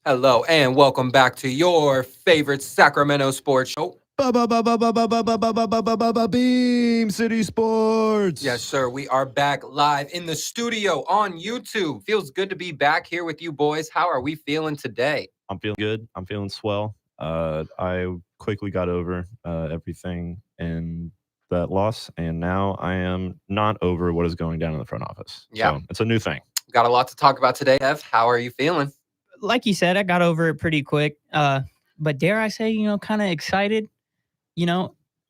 Hello and welcome back to your favorite Sacramento sports show. Beam City Sports. Yes, sir. We are back live in the studio on YouTube. Feels good to be back here with you boys. How are we feeling today? I'm feeling good. I'm feeling swell. I quickly got over everything in that loss, and now I am not over what is going down in the front office. Yeah. So it's a new thing. Got a lot to talk about today, Ev. How are you feeling? Like you said, I got over it pretty quick. But dare I say, kind of excited,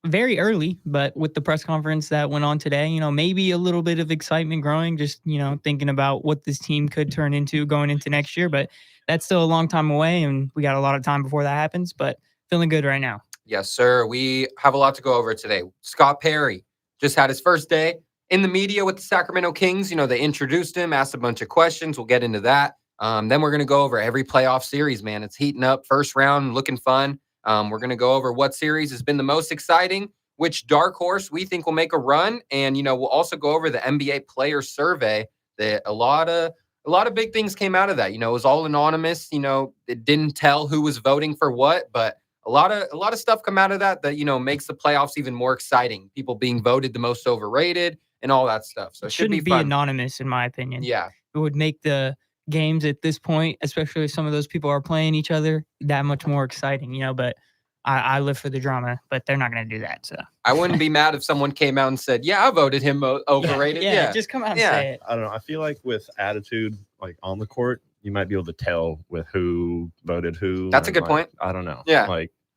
very early, but with the press conference that went on today, maybe a little bit of excitement growing, just, thinking about what this team could turn into going into next year. But that's still a long time away, and we got a lot of time before that happens, but feeling good right now. Yes, sir. We have a lot to go over today. Scott Perry just had his first day in the media with the Sacramento Kings. They introduced him, asked a bunch of questions. We'll get into that. Then we're going to go over every playoff series, man. It's heating up. First round, looking fun. We're going to go over what series has been the most exciting, which dark horse we think will make a run. And, we'll also go over the NBA player survey. That a lot of big things came out of that. It was all anonymous. It didn't tell who was voting for what, but a lot of stuff come out of that makes the playoffs even more exciting. People being voted the most overrated and all that stuff. So it shouldn't be fun. Anonymous, in my opinion. Yeah. It would make the games at this point, especially if some of those people are playing each other, that much more exciting, but I live for the drama, but they're not going to do that. So I wouldn't be mad if someone came out and said, yeah, I voted him overrated. Yeah, just come out and say it. I don't know. I feel like with attitude, like on the court, you might be able to tell with who voted who. That's a good point. I don't know. Yeah.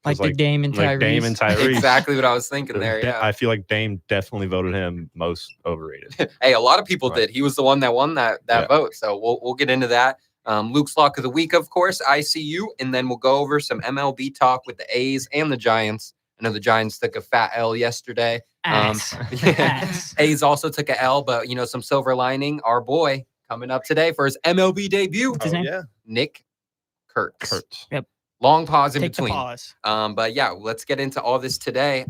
Like the Dame and Tyrese. Exactly what I was thinking there. Yeah. I feel like Dame definitely voted him most overrated. Hey, a lot of people did. He was the one that won that vote. So we'll get into that. Luke's Lock of the Week, of course, ICU. And then we'll go over some MLB talk with the A's and the Giants. I know the Giants took a fat L yesterday. A's also took a L, but, some silver lining. Our boy coming up today for his MLB debut. What's his name? Yeah. Nick Kurtz. Yep. Long pause in Take between. The pause. But yeah, let's get into all this today.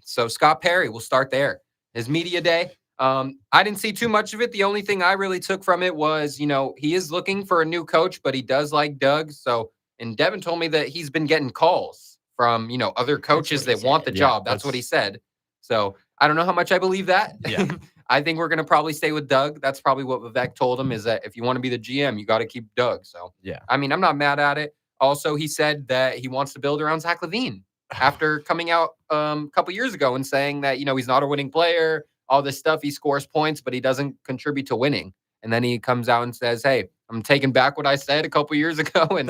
So Scott Perry, we'll start there. His media day. I didn't see too much of it. The only thing I really took from it was, he is looking for a new coach, but he does like Doug. So, and Devin told me that he's been getting calls from, other coaches that want the job. That's what he said. So I don't know how much I believe that. Yeah. I think we're going to probably stay with Doug. That's probably what Vivek told him, is that if you want to be the GM, you got to keep Doug. So, yeah, I mean, I'm not mad at it. Also, he said that he wants to build around Zach LaVine after coming out a couple years ago and saying that, he's not a winning player, all this stuff. He scores points, but he doesn't contribute to winning. And then he comes out and says, hey, I'm taking back what I said a couple years ago and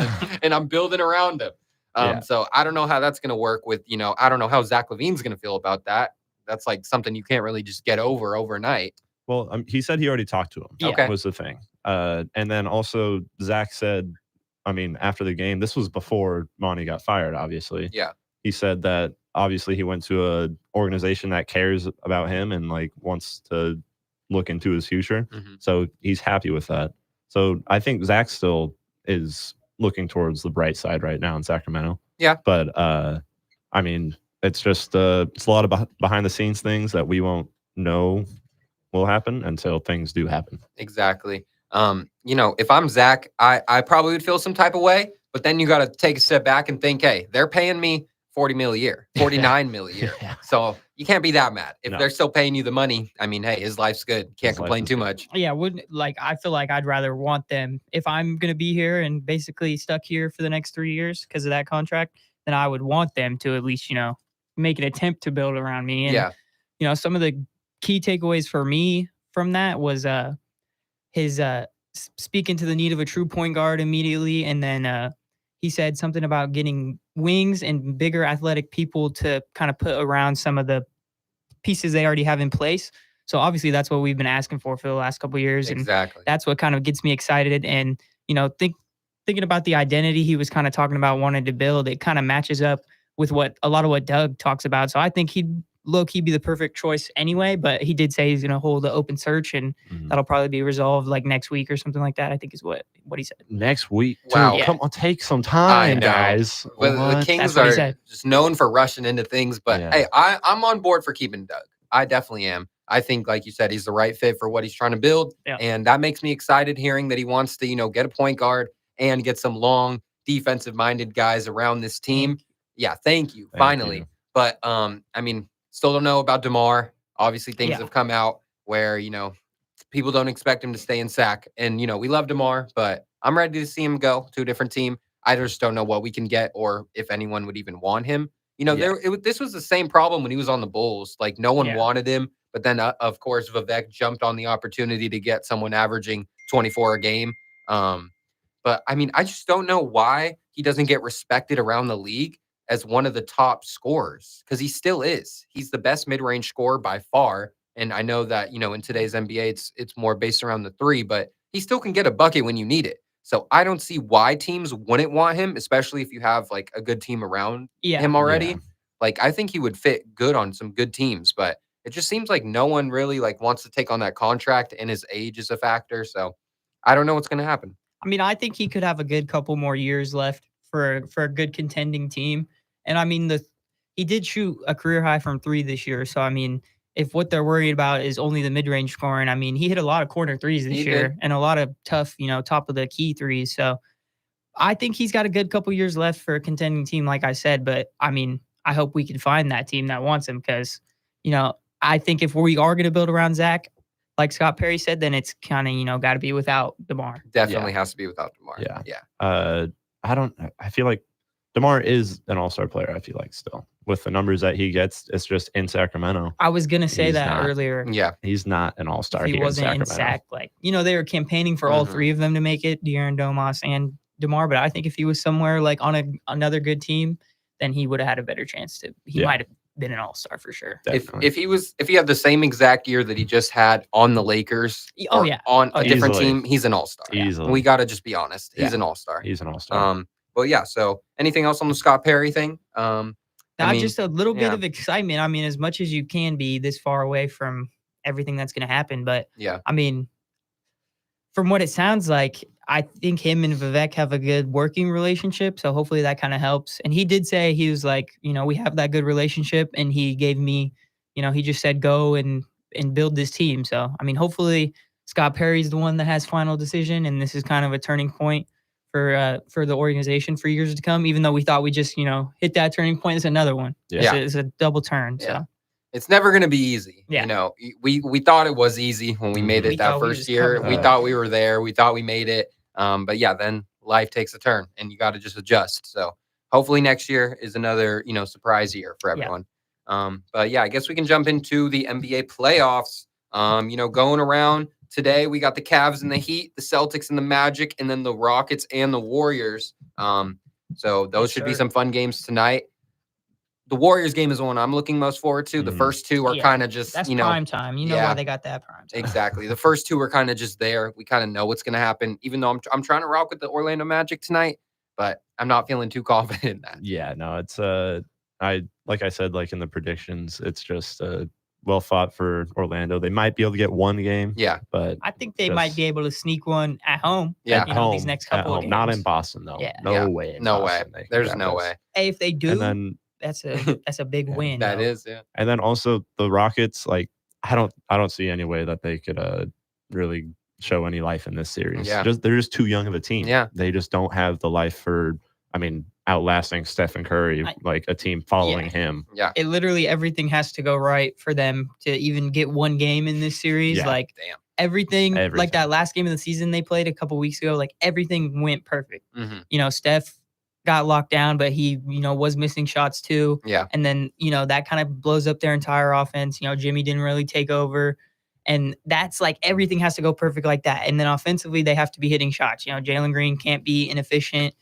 I'm building around him. So I don't know how that's going to work with, I don't know how Zach LaVine's going to feel about that. That's like something you can't really just get over overnight. Well, he said he already talked to him. Yeah. Okay. Was the thing. And then also Zach said, after the game, this was before Monty got fired, obviously. Yeah. He said that obviously he went to an organization that cares about him and wants to look into his future. Mm-hmm. So he's happy with that. So I think Zach still is looking towards the bright side right now in Sacramento. Yeah. But it's just it's a lot of behind the scenes things that we won't know will happen until things do happen. Exactly. If I'm Zach, I probably would feel some type of way, but then you got to take a step back and think, hey, they're paying me $40 million a year, $49 million a year. Yeah. So you can't be that mad. If No. they're still paying you the money, I mean, hey, his life's good. Can't complain too much. Yeah, I feel like I'd rather want them, if I'm going to be here and basically stuck here for the next 3 years because of that contract, then I would want them to at least, make an attempt to build around me. And, some of the key takeaways for me from that was his speaking to the need of a true point guard immediately. And then he said something about getting wings and bigger athletic people to kind of put around some of the pieces they already have in place. So obviously that's what we've been asking for the last couple of years. Exactly. And that's what kind of gets me excited. And, thinking about the identity he was kind of talking about wanting to build, it kind of matches up with a lot of what Doug talks about. So I think he'd low-key be the perfect choice anyway, but he did say he's going to hold the open search, and that'll probably be resolved like next week or something like that, I think is what he said. Next week? Wow. Dude, come on, take some time, guys. Well, the Kings are just known for rushing into things, but hey, I'm on board for keeping Doug. I definitely am. I think, like you said, he's the right fit for what he's trying to build, and that makes me excited hearing that he wants to, get a point guard and get some long defensive-minded guys around this team. Yeah, thank you. Thank Finally. you. But I mean, still don't know about DeMar. Obviously, things have come out where, people don't expect him to stay in Sac. And, we love DeMar, but I'm ready to see him go to a different team. I just don't know what we can get or if anyone would even want him. This was the same problem when he was on the Bulls. Like, no one wanted him. But then, of course, Vivek jumped on the opportunity to get someone averaging 24 a game. But, I mean, I just don't know why he doesn't get respected around the league as one of the top scorers, because he still is. He's the best mid-range scorer by far. And I know that, in today's NBA, it's more based around the three, but he still can get a bucket when you need it. So I don't see why teams wouldn't want him, especially if you have like a good team around him already. Yeah. Like, I think he would fit good on some good teams, but it just seems like no one really like wants to take on that contract, and his age is a factor. So I don't know what's going to happen. I mean, I think he could have a good couple more years left for a good contending team. And I mean, he did shoot a career high from 3 this year. So I mean, if what they're worried about is only the mid-range scoring, I mean, he hit a lot of corner threes this year and a lot of tough, top of the key threes. So I think he's got a good couple years left for a contending team, like I said. But I mean, I hope we can find that team that wants him, because, I think if we are going to build around Zach, like Scott Perry said, then it's kind of, got to be without DeMar. Definitely has to be without DeMar. Yeah. I feel like DeMar is an all-star player, I feel like, still. With the numbers that he gets, it's just in Sacramento. I was going to say earlier. Yeah. He's not an all-star here in Sacramento. In Sac, like, they were campaigning for all three of them to make it, De'Aaron, Domas, and DeMar. But I think if he was somewhere like on another good team, then he would have had a better chance to. He might have been an all-star for sure. If he had the same exact year that he just had on the Lakers, on a different team, he's an all-star. Easily. We got to just be honest. He's an all-star. He's an all-star. Well, yeah. So anything else on the Scott Perry thing? Just a little bit of excitement. I mean, as much as you can be this far away from everything that's going to happen. But I mean, from what it sounds like, I think him and Vivek have a good working relationship. So hopefully that kind of helps. And he did say, he was like, we have that good relationship. And he gave me, he just said, go and build this team. So, I mean, hopefully Scott Perry's the one that has final decision. And this is kind of a turning point for the organization for years to come, even though we thought we just, hit that turning point. It's another one. Yeah. It's a double turn. Yeah. So it's never going to be easy. Yeah. We thought it was easy when we made it that first year. We thought we were there. We thought we made it. But yeah, then life takes a turn and you got to just adjust. So hopefully next year is another, surprise year for everyone. But yeah, I guess we can jump into the NBA playoffs. Going around today, we got the Cavs and the Heat, the Celtics and the Magic, and then the Rockets and the Warriors. So those should be some fun games tonight. The Warriors game is the one I'm looking most forward to. The first two are kind of just, that's prime time. You know why they got that prime time. Exactly. The first two are kind of just there. We kind of know what's going to happen, even though I'm trying to rock with the Orlando Magic tonight, but I'm not feeling too confident in that. Yeah, no, it's like I said, like in the predictions, it's just well fought for Orlando. They might be able to get one game. Yeah. But I think they might be able to sneak one at home. Yeah. At home, these next couple of games. Not in Boston though. Yeah. No way. No way. There's no way. Hey, if they do, and then that's a big win. That though. is, yeah. And then also the Rockets, like I don't see any way that they could really show any life in this series. Yeah. They're just too young of a team. Yeah. They just don't have the life for, outlasting Stephen Curry, like a team following him. Yeah. It literally everything has to go right for them to even get one game in this series. Yeah. Like everything, like that last game of the season they played a couple weeks ago, like everything went perfect. Mm-hmm. Steph got locked down, but he, was missing shots too. Yeah. And then, that kind of blows up their entire offense. Jimmy didn't really take over. And that's like everything has to go perfect like that. And then offensively, they have to be hitting shots. Jalen Green can't be inefficient.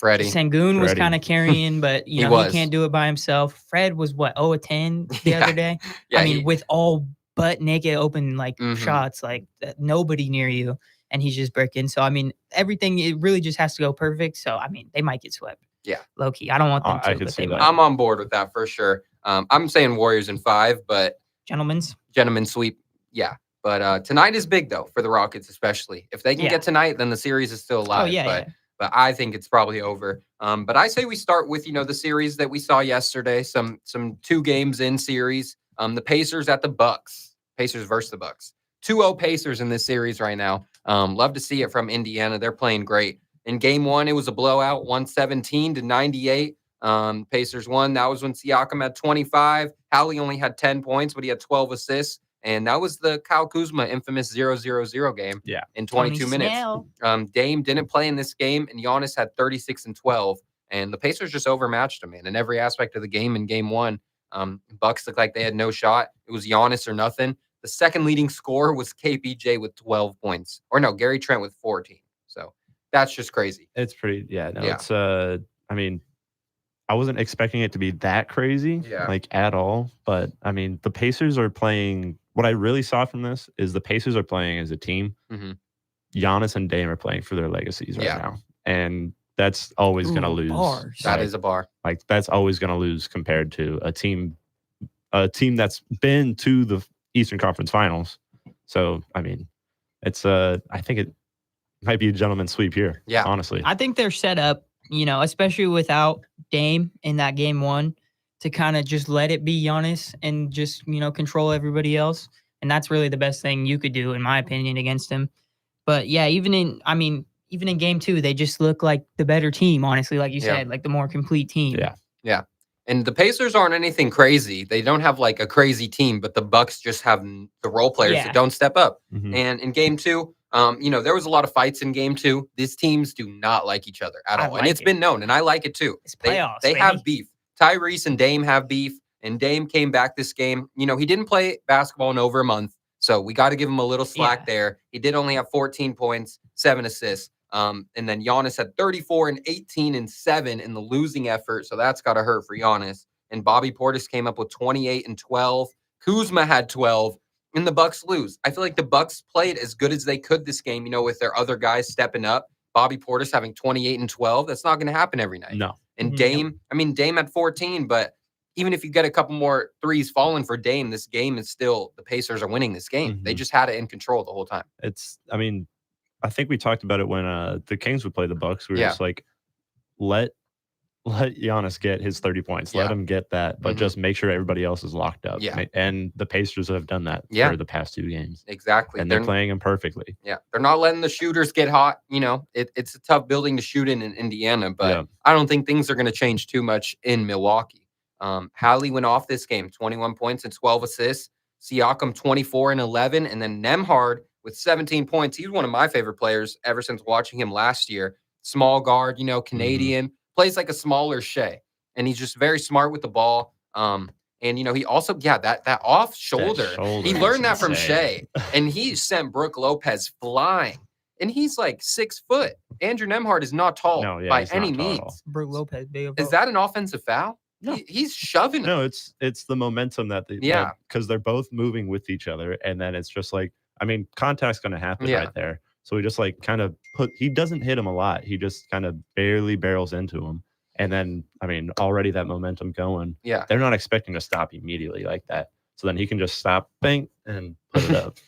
Freddie Sengun was kind of carrying, but he can't do it by himself. Fred was 0-10 the other day. Yeah, with all but naked open shots, like nobody near you. And he's just breaking. So, everything, it really just has to go perfect. So, they might get swept. Yeah. Low key. I don't want them to, I could but see they that. might. I'm on board with that for sure. I'm saying Warriors in 5, but Gentlemen's sweep. Yeah. But tonight is big, though, for the Rockets, especially. If they can get tonight, then the series is still alive. Oh, yeah, But I think it's probably over. But I say we start with, the series that we saw yesterday, some 2 games in series. The Pacers at the Bucks. Pacers versus the Bucks. 2-0 Pacers in this series right now. Love to see it from Indiana. They're playing great. In game one, it was a blowout, 117-98. Pacers won. That was when Siakam had 25. Hallie only had 10 points, but he had 12 assists. And that was the Kyle Kuzma infamous 0-0-0 game in 22 minutes. Dame didn't play in this game, and Giannis had 36 and 12. And the Pacers just overmatched him, man, in every aspect of the game in game one. Bucks looked like they had no shot. It was Giannis or nothing. The second leading scorer was KPJ with 12 points. Or no, Gary Trent with 14. So that's just crazy. It's pretty, it's, I mean, I wasn't expecting it to be that crazy, like at all. But I mean, the Pacers are playing. What I really saw from this is the Pacers are playing as a team. Giannis and Dame are playing for their legacies right now. And that's always going to lose. Bars. That is a bar. Like that's always going to lose compared to a team that's been to the Eastern Conference Finals. So, I mean, it's I think it might be a gentleman's sweep here. Yeah. Honestly. I think they're set up, especially without Dame in that game one, to kind of just let it be Giannis and just, control everybody else. And that's really the best thing you could do, in my opinion, against him. But yeah, even in game two, they just look like the better team, honestly, like you said, like the more complete team. Yeah. And the Pacers aren't anything crazy. They don't have like a crazy team, but the Bucks just have the role players that don't step up. And in game two, there was a lot of fights in game two. These teams do not like each other at all. And it's been known, and I like it too. It's playoffs. They have beef. Tyrese and Dame have beef, and Dame came back this game. He didn't play basketball in over a month, so we got to give him a little slack there. He did only have 14 points, 7 assists. And then Giannis had 34 and 18 and 7 in the losing effort. So that's got to hurt for Giannis. And Bobby Portis came up with 28 and 12. Kuzma had 12, and the Bucks lose. I feel like the Bucks played as good as they could this game, with their other guys stepping up. Bobby Portis having 28 and 12. That's not going to happen every night. No. And Dame, Dame had 14, but even if you get a couple more threes falling for Dame, this game is still, the Pacers are winning this game. They just had it in control the whole time. I think we talked about it when the Kings would play the Bucks. We were just like, let Giannis get his 30 points. Let him get that, but just make sure everybody else is locked up. And the Pacers have done that for the past 2 games. Exactly. And they're playing him perfectly. Yeah. They're not letting the shooters get hot. It's a tough building to shoot in Indiana, but I don't think things are going to change too much in Milwaukee. Hallie went off this game, 21 points and 12 assists. Siakam, 24 and 11. And then Nembhard with 17 points. He's one of my favorite players ever since watching him last year. Small guard, Canadian, plays like a smaller Shea. And he's just very smart with the ball. And, he also, that off shoulder, he learned that from Shea. And he sent Brook Lopez flying. And he's like 6 foot. Andrew Nembhard is not tall by any means. Brook Lopez, big. Is that an offensive foul? No. He's shoving him. No, it's the momentum that because they're both moving with each other. And then it's just like, contact's going to happen right there. So he just like kind of he doesn't hit him a lot. He just kind of barely barrels into him. And then, already that momentum going. Yeah. They're not expecting to stop immediately like that. So then he can just stop, bang, and put it up.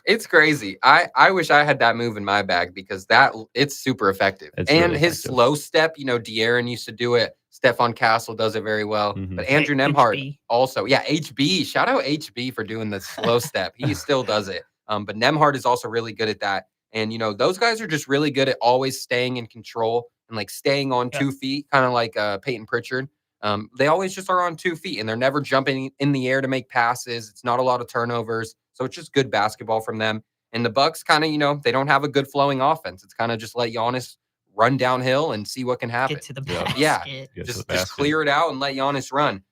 It's crazy. I wish I had that move in my bag because it's super effective. It's and really his slow step, De'Aaron used to do it. Stephon Castle does it very well. But Andrew Nembhard also. Yeah, HB. Shout out HB for doing the slow step. He still does it. But Nembhard is also really good at that. And, those guys are just really good at always staying in control and like staying on 2 feet, kind of like Peyton Pritchard. They always just are on 2 feet and they're never jumping in the air to make passes. It's not a lot of turnovers. So it's just good basketball from them. And the Bucks kind of, they don't have a good flowing offense. It's kind of just let Giannis run downhill and see what can happen. Get to the basket. Yeah. Just clear it out and let Giannis run.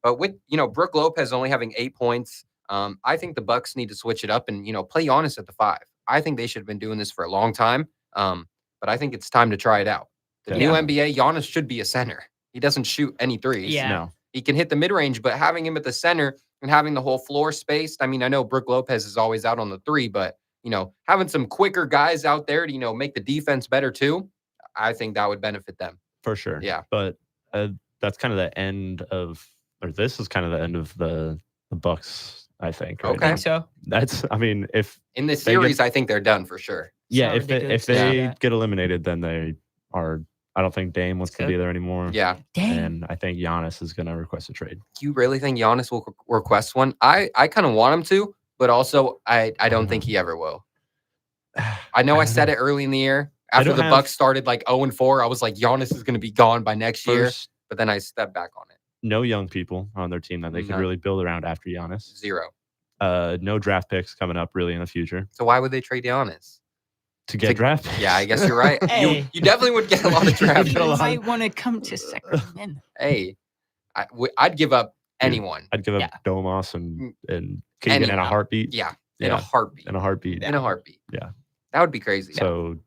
But with, Brook Lopez only having 8 points, I think the Bucks need to switch it up and, play Giannis at the 5. I think they should have been doing this for a long time. But I think it's time to try it out. The new NBA, Giannis should be a center. He doesn't shoot any threes. Yeah. No. He can hit the mid-range, but having him at the center and having the whole floor spaced, I know Brook Lopez is always out on the 3, but, having some quicker guys out there to, make the defense better too, I think that would benefit them. For sure. Yeah. But that's kind of the end of, or this is kind of the end of the Bucks, I think. Right okay. I think so. That's, if in this series, I think they're done for sure. Yeah. If they get eliminated, then they are. I don't think Dame wants to be there anymore. Yeah. And I think Giannis is going to request a trade. Do you really think Giannis will request one? I kind of want him to, but also I don't think he ever will. I know I said it early in the year. After the Bucks started like 0-4, I was like, Giannis is going to be gone by next year. But then I stepped back on it. No young people on their team that they could really build around after Giannis. Zero. No draft picks coming up really in the future. So why would they trade Giannis? To get draft picks. Yeah, I guess you're right. Hey. You definitely would get a lot of draft picks. You might want to come to Sacramento. Hey, I'd give up anyone. I'd give up Domas and Keegan in a heartbeat. Yeah, in a heartbeat. In a heartbeat. In a heartbeat. Yeah. That would be crazy. So,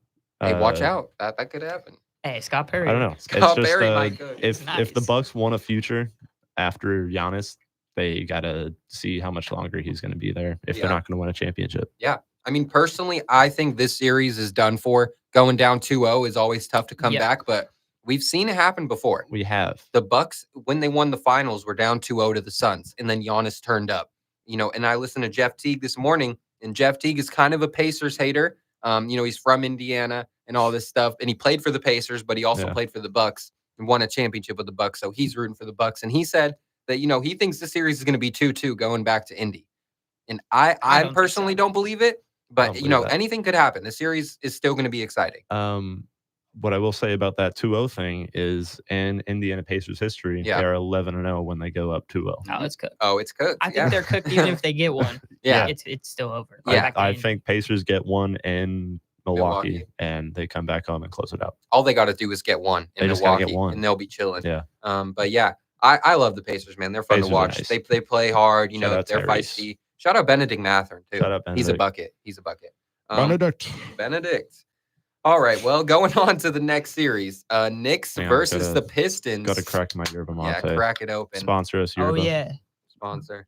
hey, watch out. That could happen. Hey, Scott Perry. I don't know. Scott Perry might go. If the Bucks want a future after Giannis, they got to see how much longer he's going to be there if they're not going to win a championship. Yeah. I mean, personally, I think this series is done for. Going down 2-0 is always tough to come back, but we've seen it happen before. We have. The Bucks, when they won the finals, were down 2-0 to the Suns, and then Giannis turned up. And I listened to Jeff Teague this morning, and Jeff Teague is kind of a Pacers hater. He's from Indiana and all this stuff, and he played for the Pacers, but he also played for the Bucks and won a championship with the Bucks, so he's rooting for the Bucks. And he said that, he thinks the series is going to be 2-2 going back to Indy. And I personally don't believe it. But, anything could happen. The series is still going to be exciting. What I will say about that 2-0 thing is in Indiana Pacers history, they're 11-0 when they go up 2-0. No, it's cooked. Oh, it's cooked. I think they're cooked even if they get one. It's still over. I think Pacers get one in Milwaukee and they come back home and close it out. All they got to do is get one in Milwaukee and they'll be chilling. Yeah. But yeah, I love the Pacers, man. They're fun to watch. Nice. They play hard. They're feisty. Shout out Benedict Mathern, too. Shout out Benedict. He's a bucket. Benedict. All right. Well, going on to the next series. Knicks versus the Pistons. Got to crack my yerba mate. Yeah, crack it open. Sponsor us, yerba. Oh, yeah. Sponsor.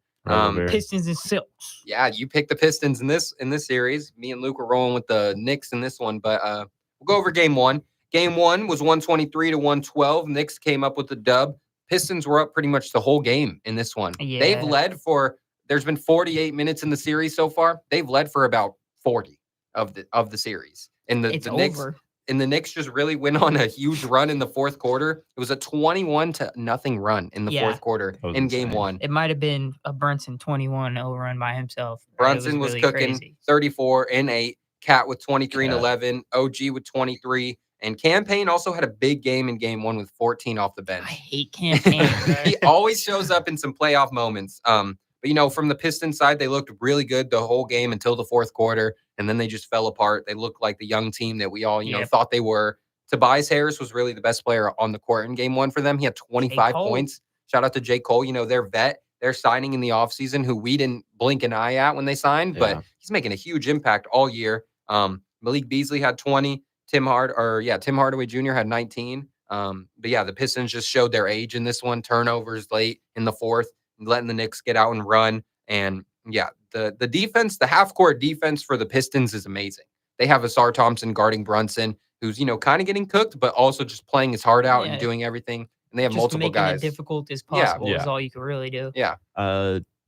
Pistons and Silks. Yeah, you picked the Pistons in this series. Me and Luke were rolling with the Knicks in this one. But we'll go over game one. Game one was 123-112. Knicks came up with the dub. Pistons were up pretty much the whole game in this one. Yeah. They've led for... There's been 48 minutes in the series so far. They've led for about 40 of the series. And the Knicks just really went on a huge run in the fourth quarter. It was a 21-0 run in the fourth quarter in game one. It might have been a Brunson 21-0 run by himself. Brunson was cooking 34 and 8. Cat with 23 and 11. OG with 23. And Campaign also had a big game in game one with 14 off the bench. I hate Campaign. He always shows up in some playoff moments. But, from the Pistons side, they looked really good the whole game until the fourth quarter, and then they just fell apart. They looked like the young team that we all, thought they were. Tobias Harris was really the best player on the court in game one for them. He had 25 points. Shout out to J. Cole. Their vet, they're signing in the offseason, who we didn't blink an eye at when they signed, but he's making a huge impact all year. Malik Beasley had 20. Tim Hardaway Jr. had 19. But yeah, the Pistons just showed their age in this one. Turnovers late in the fourth, letting the Knicks get out and run. And yeah, the defense, the half-court defense for the Pistons is amazing. They have Asar Thompson guarding Brunson, who's, kind of getting cooked, but also just playing his heart out and doing everything. And they have multiple guys. Making it difficult as possible is all you can really do. Yeah.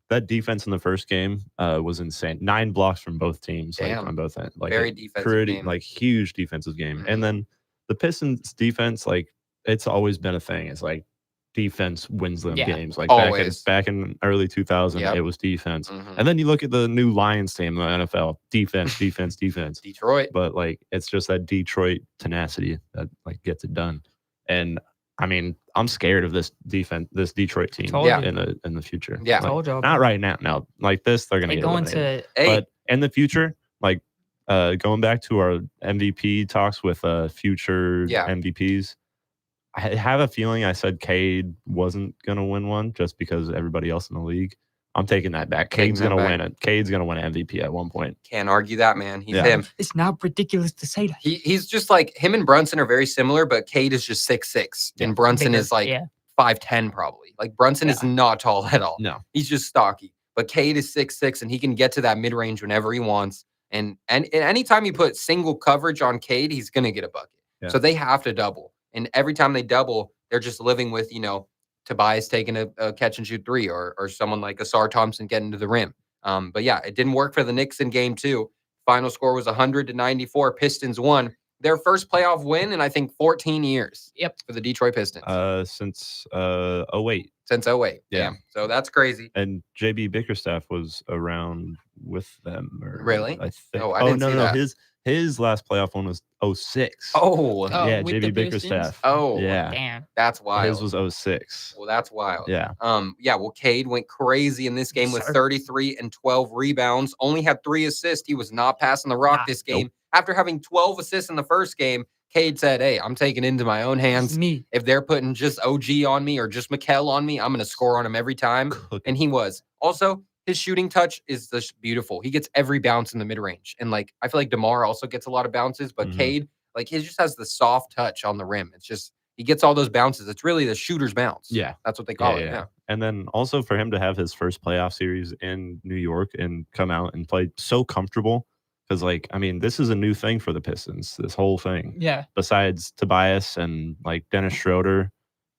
That defense in the first game was insane. 9 blocks from both teams, on both ends. Very defensive game. Huge defensive game. Mm-hmm. And then the Pistons defense, it's always been a thing. It's defense wins them games. Back in early 2000, it was defense. Mm-hmm. And then you look at the new Lions team in the NFL, defense. Detroit. But it's just that Detroit tenacity that gets it done. And I mean, I'm scared of this Detroit team in the future. Yeah. Not right now. No, this, they're going to get eliminated. But in the future, going back to our MVP talks with future MVPs, I have a feeling I said Cade wasn't going to win one just because everybody else in the league. I'm taking that back. Cade's going to win it. Cade's going to win MVP at one point. Can't argue that, man. He's him. It's not ridiculous to say that. He's just him and Brunson are very similar, but Cade is just 6'6", and Brunson is 5'10", probably. Brunson is not tall at all. No. He's just stocky. But Cade is 6'6", and he can get to that mid-range whenever he wants. And anytime you put single coverage on Cade, he's going to get a bucket. Yeah. So they have to double. And every time they double, they're just living with, Tobias taking a catch and shoot three or someone like Asar Thompson getting to the rim. But yeah, it didn't work for the Knicks in game two. Final score was 100-94. Pistons won their first playoff win in, I think, 14 years. Yep. For the Detroit Pistons. Since 08. Since 08. Yeah. So that's crazy. And JB Bickerstaff was around with them. Really? I think. Oh, I didn't see that. His last playoff one was 06. Oh, yeah, with JB the Bickerstaff. Oh, yeah. Damn. That's wild. His was 06. Well, that's wild. Yeah. Well, Cade went crazy in this game with 33 and 12 rebounds. Only had 3 assists. He was not passing the rock this game. Nope. After having 12 assists in the first game, Cade said, "Hey, I'm taking it into my own hands. If they're putting just OG on me or just Mikal on me, I'm going to score on him every time." And he was. Also, his shooting touch is just beautiful. He gets every bounce in the mid-range. And, like, I feel like DeMar also gets a lot of bounces, but Cade, like, he just has the soft touch on the rim. It's just, he gets all those bounces. It's really the shooter's bounce. Yeah. That's what they call it. Yeah. And then also for him to have his first playoff series in New York and come out and play so comfortable. Because, like, I mean, this is a new thing for the Pistons, this whole thing. Yeah. Besides Tobias and, like, Dennis Schroeder,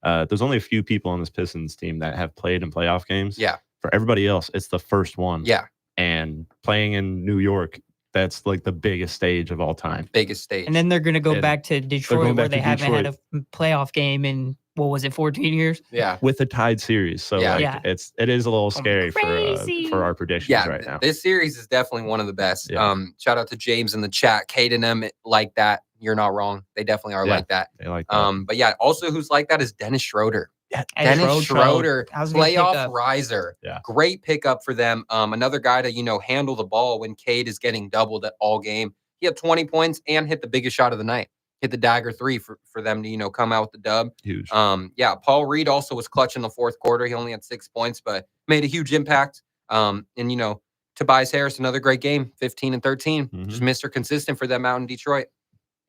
there's only a few people on this Pistons team that have played in playoff games. Yeah. For everybody else, it's the first one. Yeah. And playing in New York, that's, like, the biggest stage of all time. Biggest stage. And then they're going to go back to Detroit where they haven't had a playoff game in, what was it, 14 years? Yeah. With a tied series. So, it is a little scary for our predictions right now. This series is definitely one of the best. Yeah. Shout out to James in the chat. Cade and them like that. You're not wrong. They definitely are like that. They like that. But yeah, also who's like that is Dennis Schroeder. Yeah, Dennis Schroeder, playoff riser. Yeah. Great pickup for them. Another guy to, handle the ball when Cade is getting doubled all game. He had 20 points and hit the biggest shot of the night. Hit the dagger 3 for them to, come out with the dub. Huge. Paul Reed also was clutch in the fourth quarter. He only had 6 points, but made a huge impact. And Tobias Harris, another great game, 15 and 13. Just Mr. Consistent for them out in Detroit.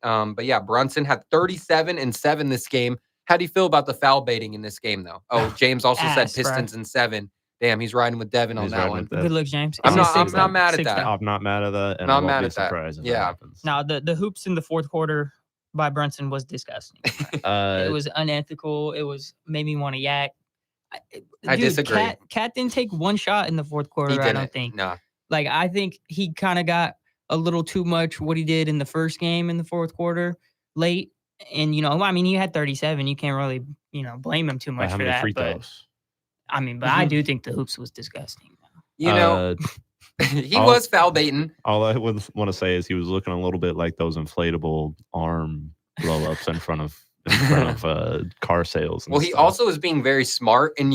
But yeah, Brunson had 37 and 7 this game. How do you feel about the foul baiting in this game, though? Oh, James also said Pistons in 7. Damn, he's riding with Devin on that one. Good look, James. I'm not mad at that. I'm not mad at that. And not I mad won't at be that. surprised if Yeah. that happens. Now, the hoops in the fourth quarter by Brunson was disgusting. It was unethical. It made me want to yak. I disagree. Cat didn't take one shot in the fourth quarter, I don't think. No. Like, I think he kind of got a little too much what he did in the first game in the fourth quarter late. And, he had 37. You can't really, blame him too much for that. But, I do think the hoops was disgusting. He was foul baiting. All I would want to say is he was looking a little bit like those inflatable arm blow-ups in front of car sales. Well, he also was being very smart and,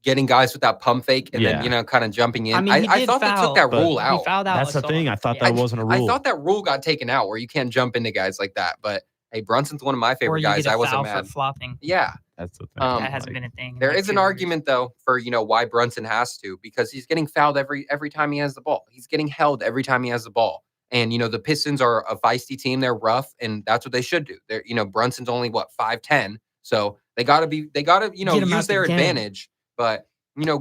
getting guys with that pump fake and then, kind of jumping in. I thought they took that rule out. He fouled out. That's the thing. I thought that wasn't a rule. I thought that rule got taken out where you can't jump into guys like that. But, hey, Brunson's one of my favorite guys. I wasn't mad. For flopping. Yeah. That's the thing. That hasn't been a thing. There is an argument, though, for, why Brunson has to, because he's getting fouled every time he has the ball. He's getting held every time he has the ball. And, the Pistons are a feisty team. They're rough, and that's what they should do. They're, Brunson's only, 5'10". So they got to, use their advantage. But,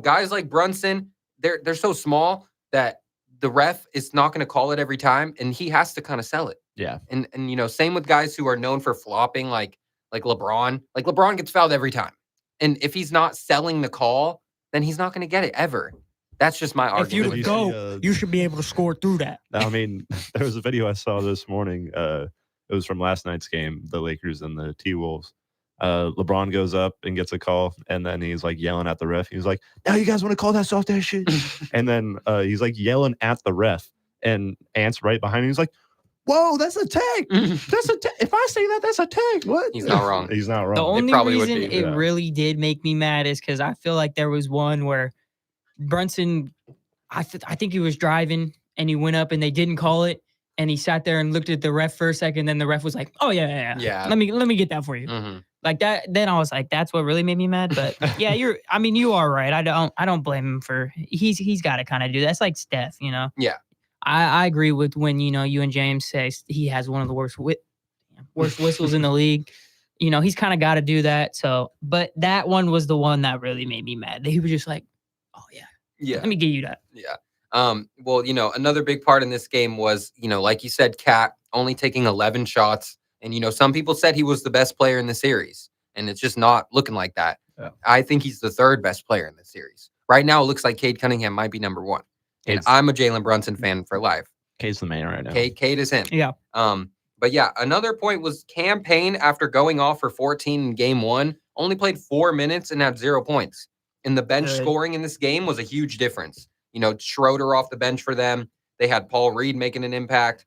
guys like Brunson, they're so small that the ref is not going to call it every time, and he has to kind of sell it. Yeah. And same with guys who are known for flopping, like LeBron. Like, LeBron gets fouled every time. And if he's not selling the call, then he's not going to get it ever. That's just my argument. If you go, you should be able to score through that. There was a video I saw this morning. It was from last night's game, the Lakers and the T-Wolves. LeBron goes up and gets a call, and then he's like yelling at the ref. He's like, "Now you guys want to call that soft ass shit?" And then he's like yelling at the ref, and Ant's right behind him. He's like, "Whoa, that's a tag! That's a tag! If I say that, that's a tag." What? He's not wrong. He's not wrong. The only reason it really did make me mad is because I feel like there was one where Brunson, I think he was driving and he went up and they didn't call it, and he sat there and looked at the ref for a second. Then the ref was like, "Oh yeah. Let me get that for you." Mm-hmm. Like that. Then I was like, "That's what really made me mad." But yeah, you are right. I don't blame him for he's got to kind of do that. That's like Steph, Yeah. I agree with when you and James say he has one of the worst whistles in the league. He's kind of got to do that. So, but that one was the one that really made me mad. He was just like, "Oh yeah, let me give you that." Yeah. Well, another big part in this game was, like you said, Cat only taking 11 shots. And, some people said he was the best player in the series. And it's just not looking like that. Yeah. I think he's the third best player in the series. Right now, it looks like Cade Cunningham might be number 1. And I'm a Jalen Brunson fan for life. Cade's the man right now. Cade is him. Yeah. But yeah, another point was Cam Payne, after going off for 14 in game 1, only played 4 minutes and had 0 points. And the bench scoring in this game was a huge difference. Schroeder off the bench for them. They had Paul Reed making an impact.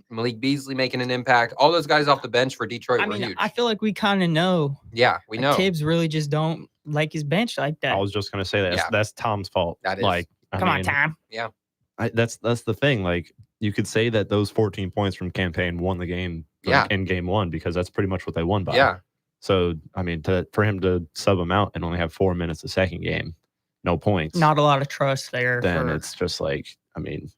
Malik Beasley making an impact. All those guys off the bench for Detroit were huge. I feel like we kind of know. Yeah, we know. Tibbs really just don't like his bench like that. I was just gonna say that. That's Tom's fault. That is. Like, Come on, Tom. Yeah. That's the thing. Like, you could say that those 14 points from campaign won the game in game 1 because that's pretty much what they won by. Yeah. So, I mean, for him to sub him out and only have 4 minutes the second game, no points. Not a lot of trust there. Then it's just like, I mean,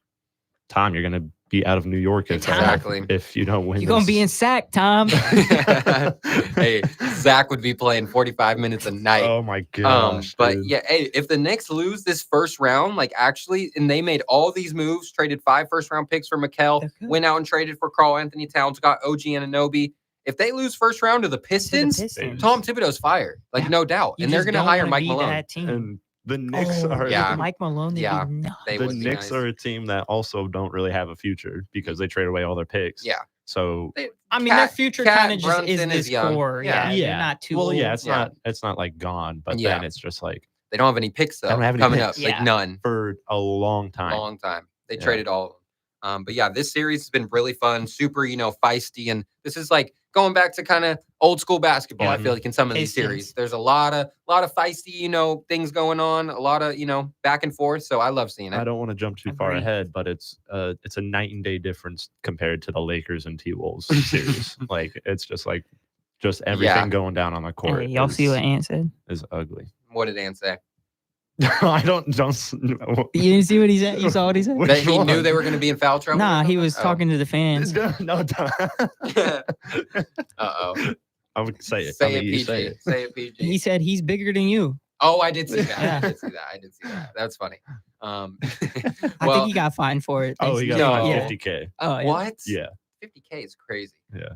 Tom, you're going to be out of New York if you don't win. You're going to be in sack, Tom. Hey, Zach would be playing 45 minutes a night. Oh, my gosh. But, yeah, hey, if the Knicks lose this first round, like, actually, and they made all these moves, traded 5 first-round picks for Mikal, went out and traded for Karl Anthony Towns, got OG Anunoby. If they lose first round to the Pistons, Tom Thibodeau's fired, like, no doubt. And they're going to hire Mike Malone. And the Knicks are Mike Malone. The Knicks are a team that also don't really have a future because they trade away all their picks. Yeah. So their future kind of just is this core. Yeah. Not too old. It's not like gone, but then it's just like they don't have any picks though. Coming up, like none for a long time. They traded all of them. But yeah, this series has been really fun, super, feisty, and this is like going back to kind of old school basketball. I feel like in some of these series, there's a lot of feisty, things going on, a lot of, back and forth. So I love seeing it. I don't want to jump too far ahead, but it's a night and day difference compared to the Lakers and T-Wolves series. Like, it's just like everything going down on the court. Hey, y'all see what Ant said? Is ugly. What did Ant say? I don't. You didn't see what he said? You saw what he said? That he knew they were going to be in foul trouble? Nah, he was talking to the fans. No. Uh-oh. I would say it. Say it, PG. He said he's bigger than you. Oh, I did see that. I did see that. That's funny. I think he got fined for it. Oh, he got fined $50K. Oh, yeah. What? Yeah. $50K is crazy. Yeah.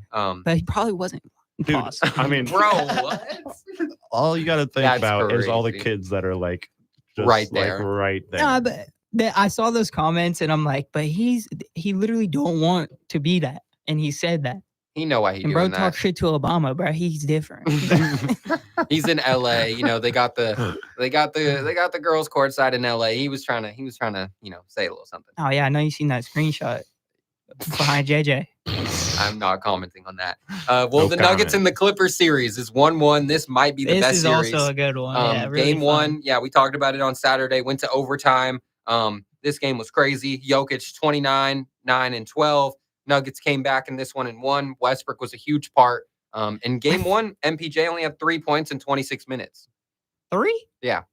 But he probably wasn't. Dude, I mean, bro, what? All you got to think about is all the kids that are like just right there. Nah, but I saw those comments and I'm like, but he literally don't want to be that, and he said that. He know why he doing bro that. Talk shit to Obama, bro. He's different. He's in LA. They got the girls courtside in LA. He was trying to say a little something. Oh yeah, I know you seen that screenshot behind JJ. I'm not commenting on that. The Nuggets and the Clippers series is 1-1. This might be the best series. This is also a good one. Really game fun. 1, we talked about it on Saturday. Went to overtime. This game was crazy. Jokic 29, 9, and 12. Nuggets came back in this one and won. Westbrook was a huge part. In game 1, MPJ only had 3 points in 26 minutes. 3? Yeah.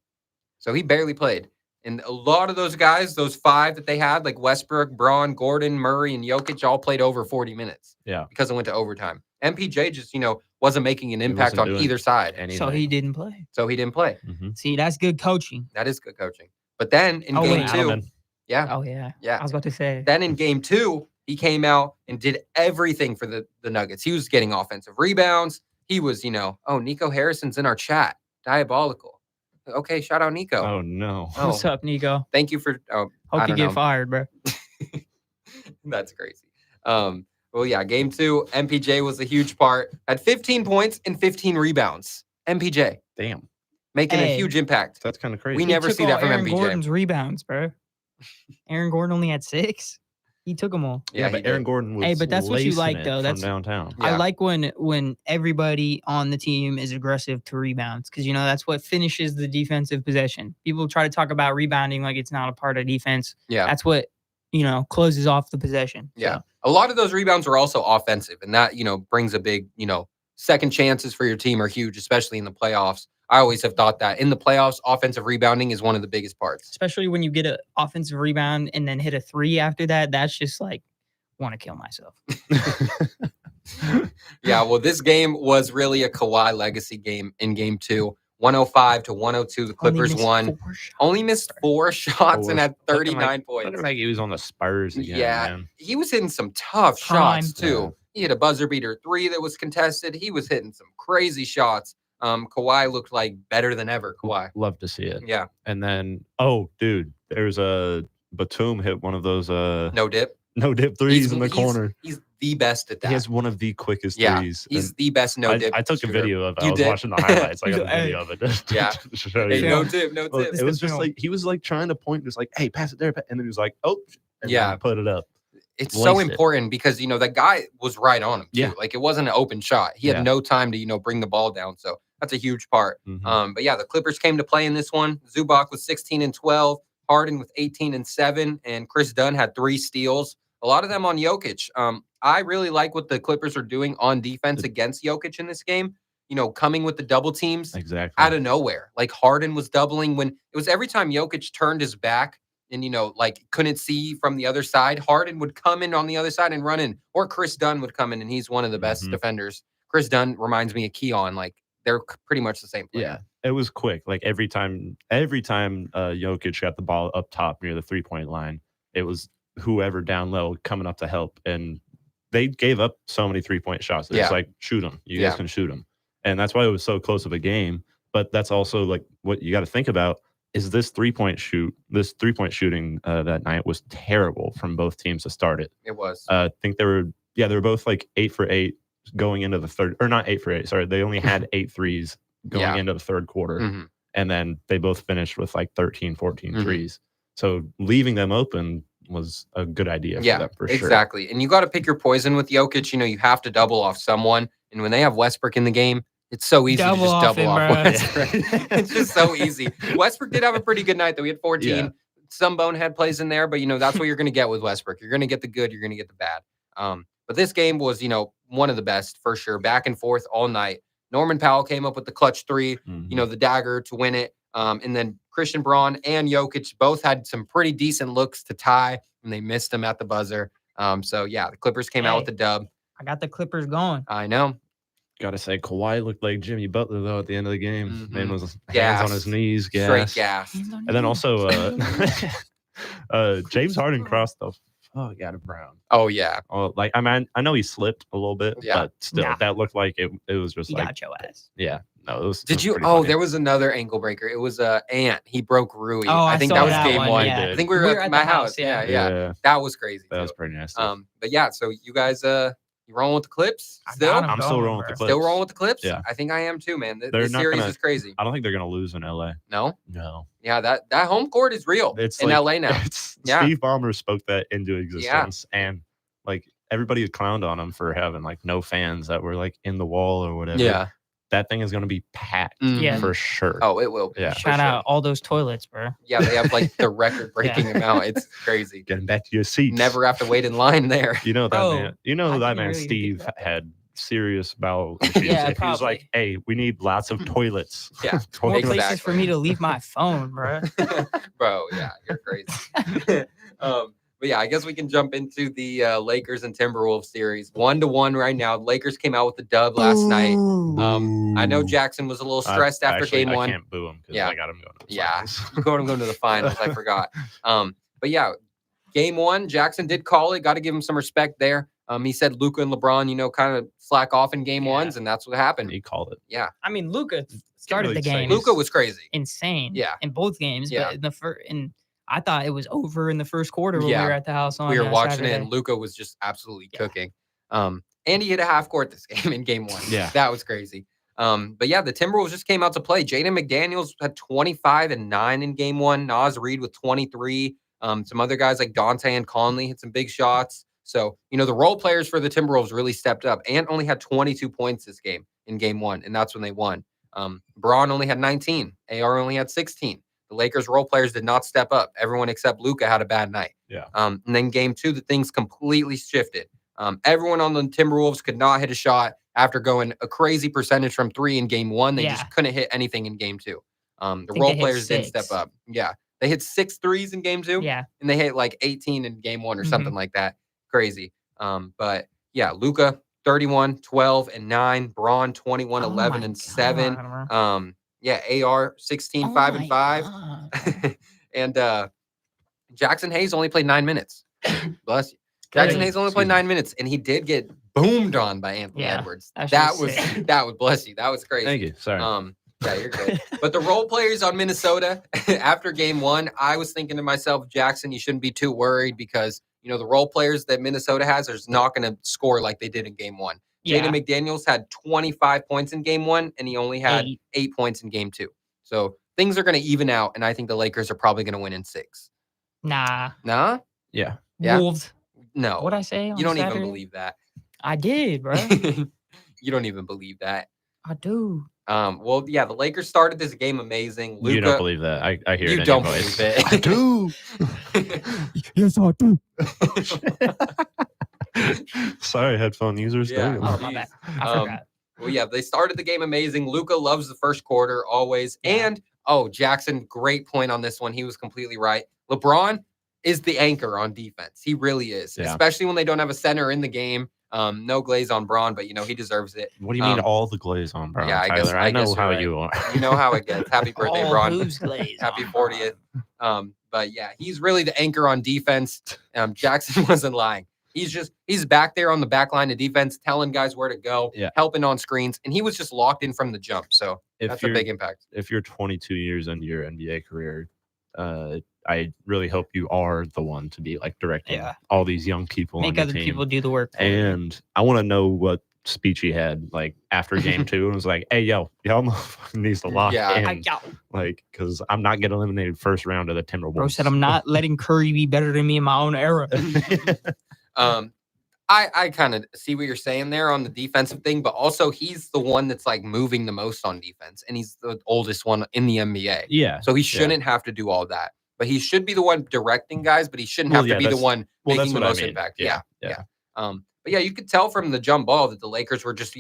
So he barely played. And a lot of those guys, those 5 that they had, like Westbrook, Braun, Gordon, Murray, and Jokic, all played over 40 minutes. Yeah. Because it went to overtime. MPJ just, wasn't making an impact on either side. So he didn't play. Mm-hmm. See, that's good coaching. That is good coaching. But then in game 2, yeah. Oh, yeah. I was about to say. Then in game 2, he came out and did everything for the Nuggets. He was getting offensive rebounds. He was, Nico Harrison's in our chat. Diabolical. Okay, shout out Nico. Oh, no. What's up, Nico? Thank you for... Hope you get fired, bro. That's crazy. Game 2, MPJ was a huge part. Had 15 points and 15 rebounds. MPJ. Damn. Making a huge impact. That's kind of crazy. We never see that from Aaron MPJ. Gordon's rebounds, bro. Aaron Gordon only had 6. He took them all. Yeah, but Aaron Gordon was but that's what you like, though. That's from downtown. I like when everybody on the team is aggressive to rebounds because, that's what finishes the defensive possession. People try to talk about rebounding like it's not a part of defense. Yeah. That's what, closes off the possession. Yeah. So. A lot of those rebounds are also offensive, and that, brings a big, second chances for your team are huge, especially in the playoffs. I always have thought that in the playoffs, offensive rebounding is one of the biggest parts. Especially when you get an offensive rebound and then hit a 3 after that. That's just like, want to kill myself. Yeah, well, this game was really a Kawhi legacy game in game 2. 105-102, the Clippers won. Only missed 4 shots and had 39 points. Looking like he was on the Spurs again. Yeah, man. He was hitting some tough shots, too. Yeah. He hit a buzzer beater 3 that was contested. He was hitting some crazy shots. Kawhi looked like better than ever. Kawhi. Love to see it. Yeah. And then, there's a Batum hit one of those no dip threes in the corner. He's the best at that. He has one of the quickest threes. He's the best no dip. I took a video of it. I was watching the highlights. I got a video of it. Yeah. No tip. It was just like he was like trying to point, just like, hey, pass it there, and then he was like, oh, and then I put it up. it's so important because, that guy was right on him too. Yeah. Like it wasn't an open shot. He had no time to, bring the ball down. So that's a huge part. But yeah, the Clippers came to play in this one. Zubac was 16-12, Harden with 18-7, and Chris Dunn had 3 steals. A lot of them on Jokic. I really like what the Clippers are doing on defense against Jokic in this game. Coming with the double teams out of nowhere. Like Harden was doubling when it was every time Jokic turned his back and, couldn't see from the other side, Harden would come in on the other side and run in, or Chris Dunn would come in, and he's one of the best defenders. Chris Dunn reminds me of Keon. Like they're pretty much the same player. Yeah, it was quick. Like every time Jokic got the ball up top near the 3-point line, it was whoever down low coming up to help. And they gave up so many 3-point shots. It's like, shoot them. You guys can shoot them. And that's why it was so close of a game. But that's also like what you got to think about is this 3-point shooting that night was terrible from both teams to start it. It was. I think they were both like 8 for 8 going into the third, or not 8 for 8. Sorry. They only had 8 threes going into the third quarter. And then they both finished with like 13, 14 threes. So leaving them open was a good idea for them for sure. Exactly. And you got to pick your poison with Jokic. You have to double off someone. And when they have Westbrook in the game, it's so easy to just double off Westbrook. It's just so easy. Westbrook did have a pretty good night, though. He had 14. Yeah. Some bonehead plays in there, but, that's what you're going to get with Westbrook. You're going to get the good. You're going to get the bad. But this game was, one of the best for sure. Back and forth all night. Norman Powell came up with the clutch 3, the dagger to win it. And then Christian Braun and Jokic both had some pretty decent looks to tie, and they missed them at the buzzer. So, yeah, the Clippers came out with the dub. I got the Clippers going. I know. Gotta say, Kawhi looked like Jimmy Butler, though, at the end of the game. Man was hands on his knees, gas. Straight gas. And then also, James Harden crossed the fuck out of Brown. Oh, yeah. Oh, like, I know he slipped a little bit, but still, that looked like it was just he like. Got your ass. Yeah. No, it was. Did you? Funny. There was another ankle breaker. It was Ant. He broke Rui. Oh, I think that was game 1. Yeah. I think we were at my house. Yeah. That was crazy. That was pretty nasty. But yeah, so you guys, you rolling with the Clips? Still? I'm still rolling with the Clips. Still rolling with the Clips? Yeah. I think I am too, man. This series is crazy. I don't think they're gonna lose in LA. No. Yeah, that home court is real. It's in LA now. Steve Ballmer spoke that into existence, and like everybody clowned on him for having like no fans that were like in the wall or whatever. Yeah. That thing is going to be packed for sure. Oh, it will be. Yeah. Shout out all those toilets, bro. Yeah, they have like the record-breaking amount. It's crazy. Getting back to your seats. Never have to wait in line there. You know that man. You know that man, really Steve, had serious bowel issues. If he was like, hey, we need lots of toilets. Yeah. More places for me to leave my phone, bro. Bro, yeah, you're crazy. But yeah, I guess we can jump into the Lakers and Timberwolves series. 1-1 right now. Lakers came out with the dub last night. I know Jackson was a little stressed after game 1. I can't boo him because I got him going to the finals. You got him going to the finals. I forgot. But yeah, game 1, Jackson did call it. Got to give him some respect there. He said Luka and LeBron, kind of slack off in game 1s, and that's what happened. He called it. Yeah. I mean, Luka started the game. Luka was crazy. Insane. Yeah. In both games. Yeah. But I thought it was over in the first quarter when we were at the house on. We were watching Saturday. it, and Luka was just absolutely cooking. And he hit a half court this game in game 1. Yeah, that was crazy. But yeah, the Timberwolves just came out to play. Jaden McDaniels had 25 and 9 in game 1. Naz Reid with 23. Some other guys like Dante and Conley hit some big shots. So, the role players for the Timberwolves really stepped up. Ant only had 22 points this game in game 1, and that's when they won. Braun only had 19. AR only had 16. The Lakers role players did not step up. Everyone except Luka had a bad night. Yeah. And then game 2, the things completely shifted. Everyone on the Timberwolves could not hit a shot after going a crazy percentage from 3 in game 1. They just couldn't hit anything in game 2. The role players didn't step up. Yeah. They hit 6 threes in game 2. Yeah. And they hit like 18 in game 1 or something like that. Crazy. But yeah, Luka 31, 12 and 9. Braun 21, 11 and 7. AR 16, 5 and 5. And Jackson Hayes only played 9 minutes. Bless you. Jackson Hayes only played 9 minutes, and he did get boomed on by Anthony Edwards. That was bless you. That was crazy. Thank you. Sorry. Yeah, you're good. But the role players on Minnesota after game 1, I was thinking to myself, Jackson, you shouldn't be too worried because the role players that Minnesota has are not going to score like they did in game 1. Jaden McDaniels had 25 points in game 1, and he only had 8 points in game 2. So things are going to even out, and I think the Lakers are probably going to win in 6. Nah. Nah? Yeah. Wolves. No. What'd I say on You don't Saturday? even believe that. I did, bro. You don't even believe that. I do. Well, yeah, the Lakers started this game amazing. Luka, you don't believe that. I hear it in don't your voice. believe it. I do. Yes, I do. Sorry, headphone users. Yeah. Oh, my bad. I forgot. Well, yeah, they started the game amazing. Luka loves the first quarter always. Yeah. And, Jackson, great point on this one. He was completely right. LeBron is the anchor on defense. He really is, especially when they don't have a center in the game. No glaze on Braun, but, he deserves it. What do you mean all the glaze on Braun, yeah, Tyler? I know how right. you are. You know how it gets. Happy birthday, Braun. Who's glaze Happy on 40th. But, yeah, he's really the anchor on defense. Jackson wasn't lying. He's back there on the back line of defense, telling guys where to go, helping on screens, and he was just locked in from the jump. So that's a big impact. If you're 22 years into your NBA career, I really hope you are the one to be like directing all these young people. Make other people do the work. And I want to know what speech he had like after game 2 and was like, "Hey, y'all needs to lock in, like, because I'm not getting eliminated first round of the Timberwolves." Bro said, "I'm not letting Curry be better than me in my own era." I kind of see what you're saying there on the defensive thing, but also he's the one that's like moving the most on defense, and he's the oldest one in the NBA. Yeah. So he shouldn't have to do all that, but he should be the one directing guys, but he shouldn't have to be the one making the most impact. Yeah. But yeah, you could tell from the jump ball that the Lakers were just,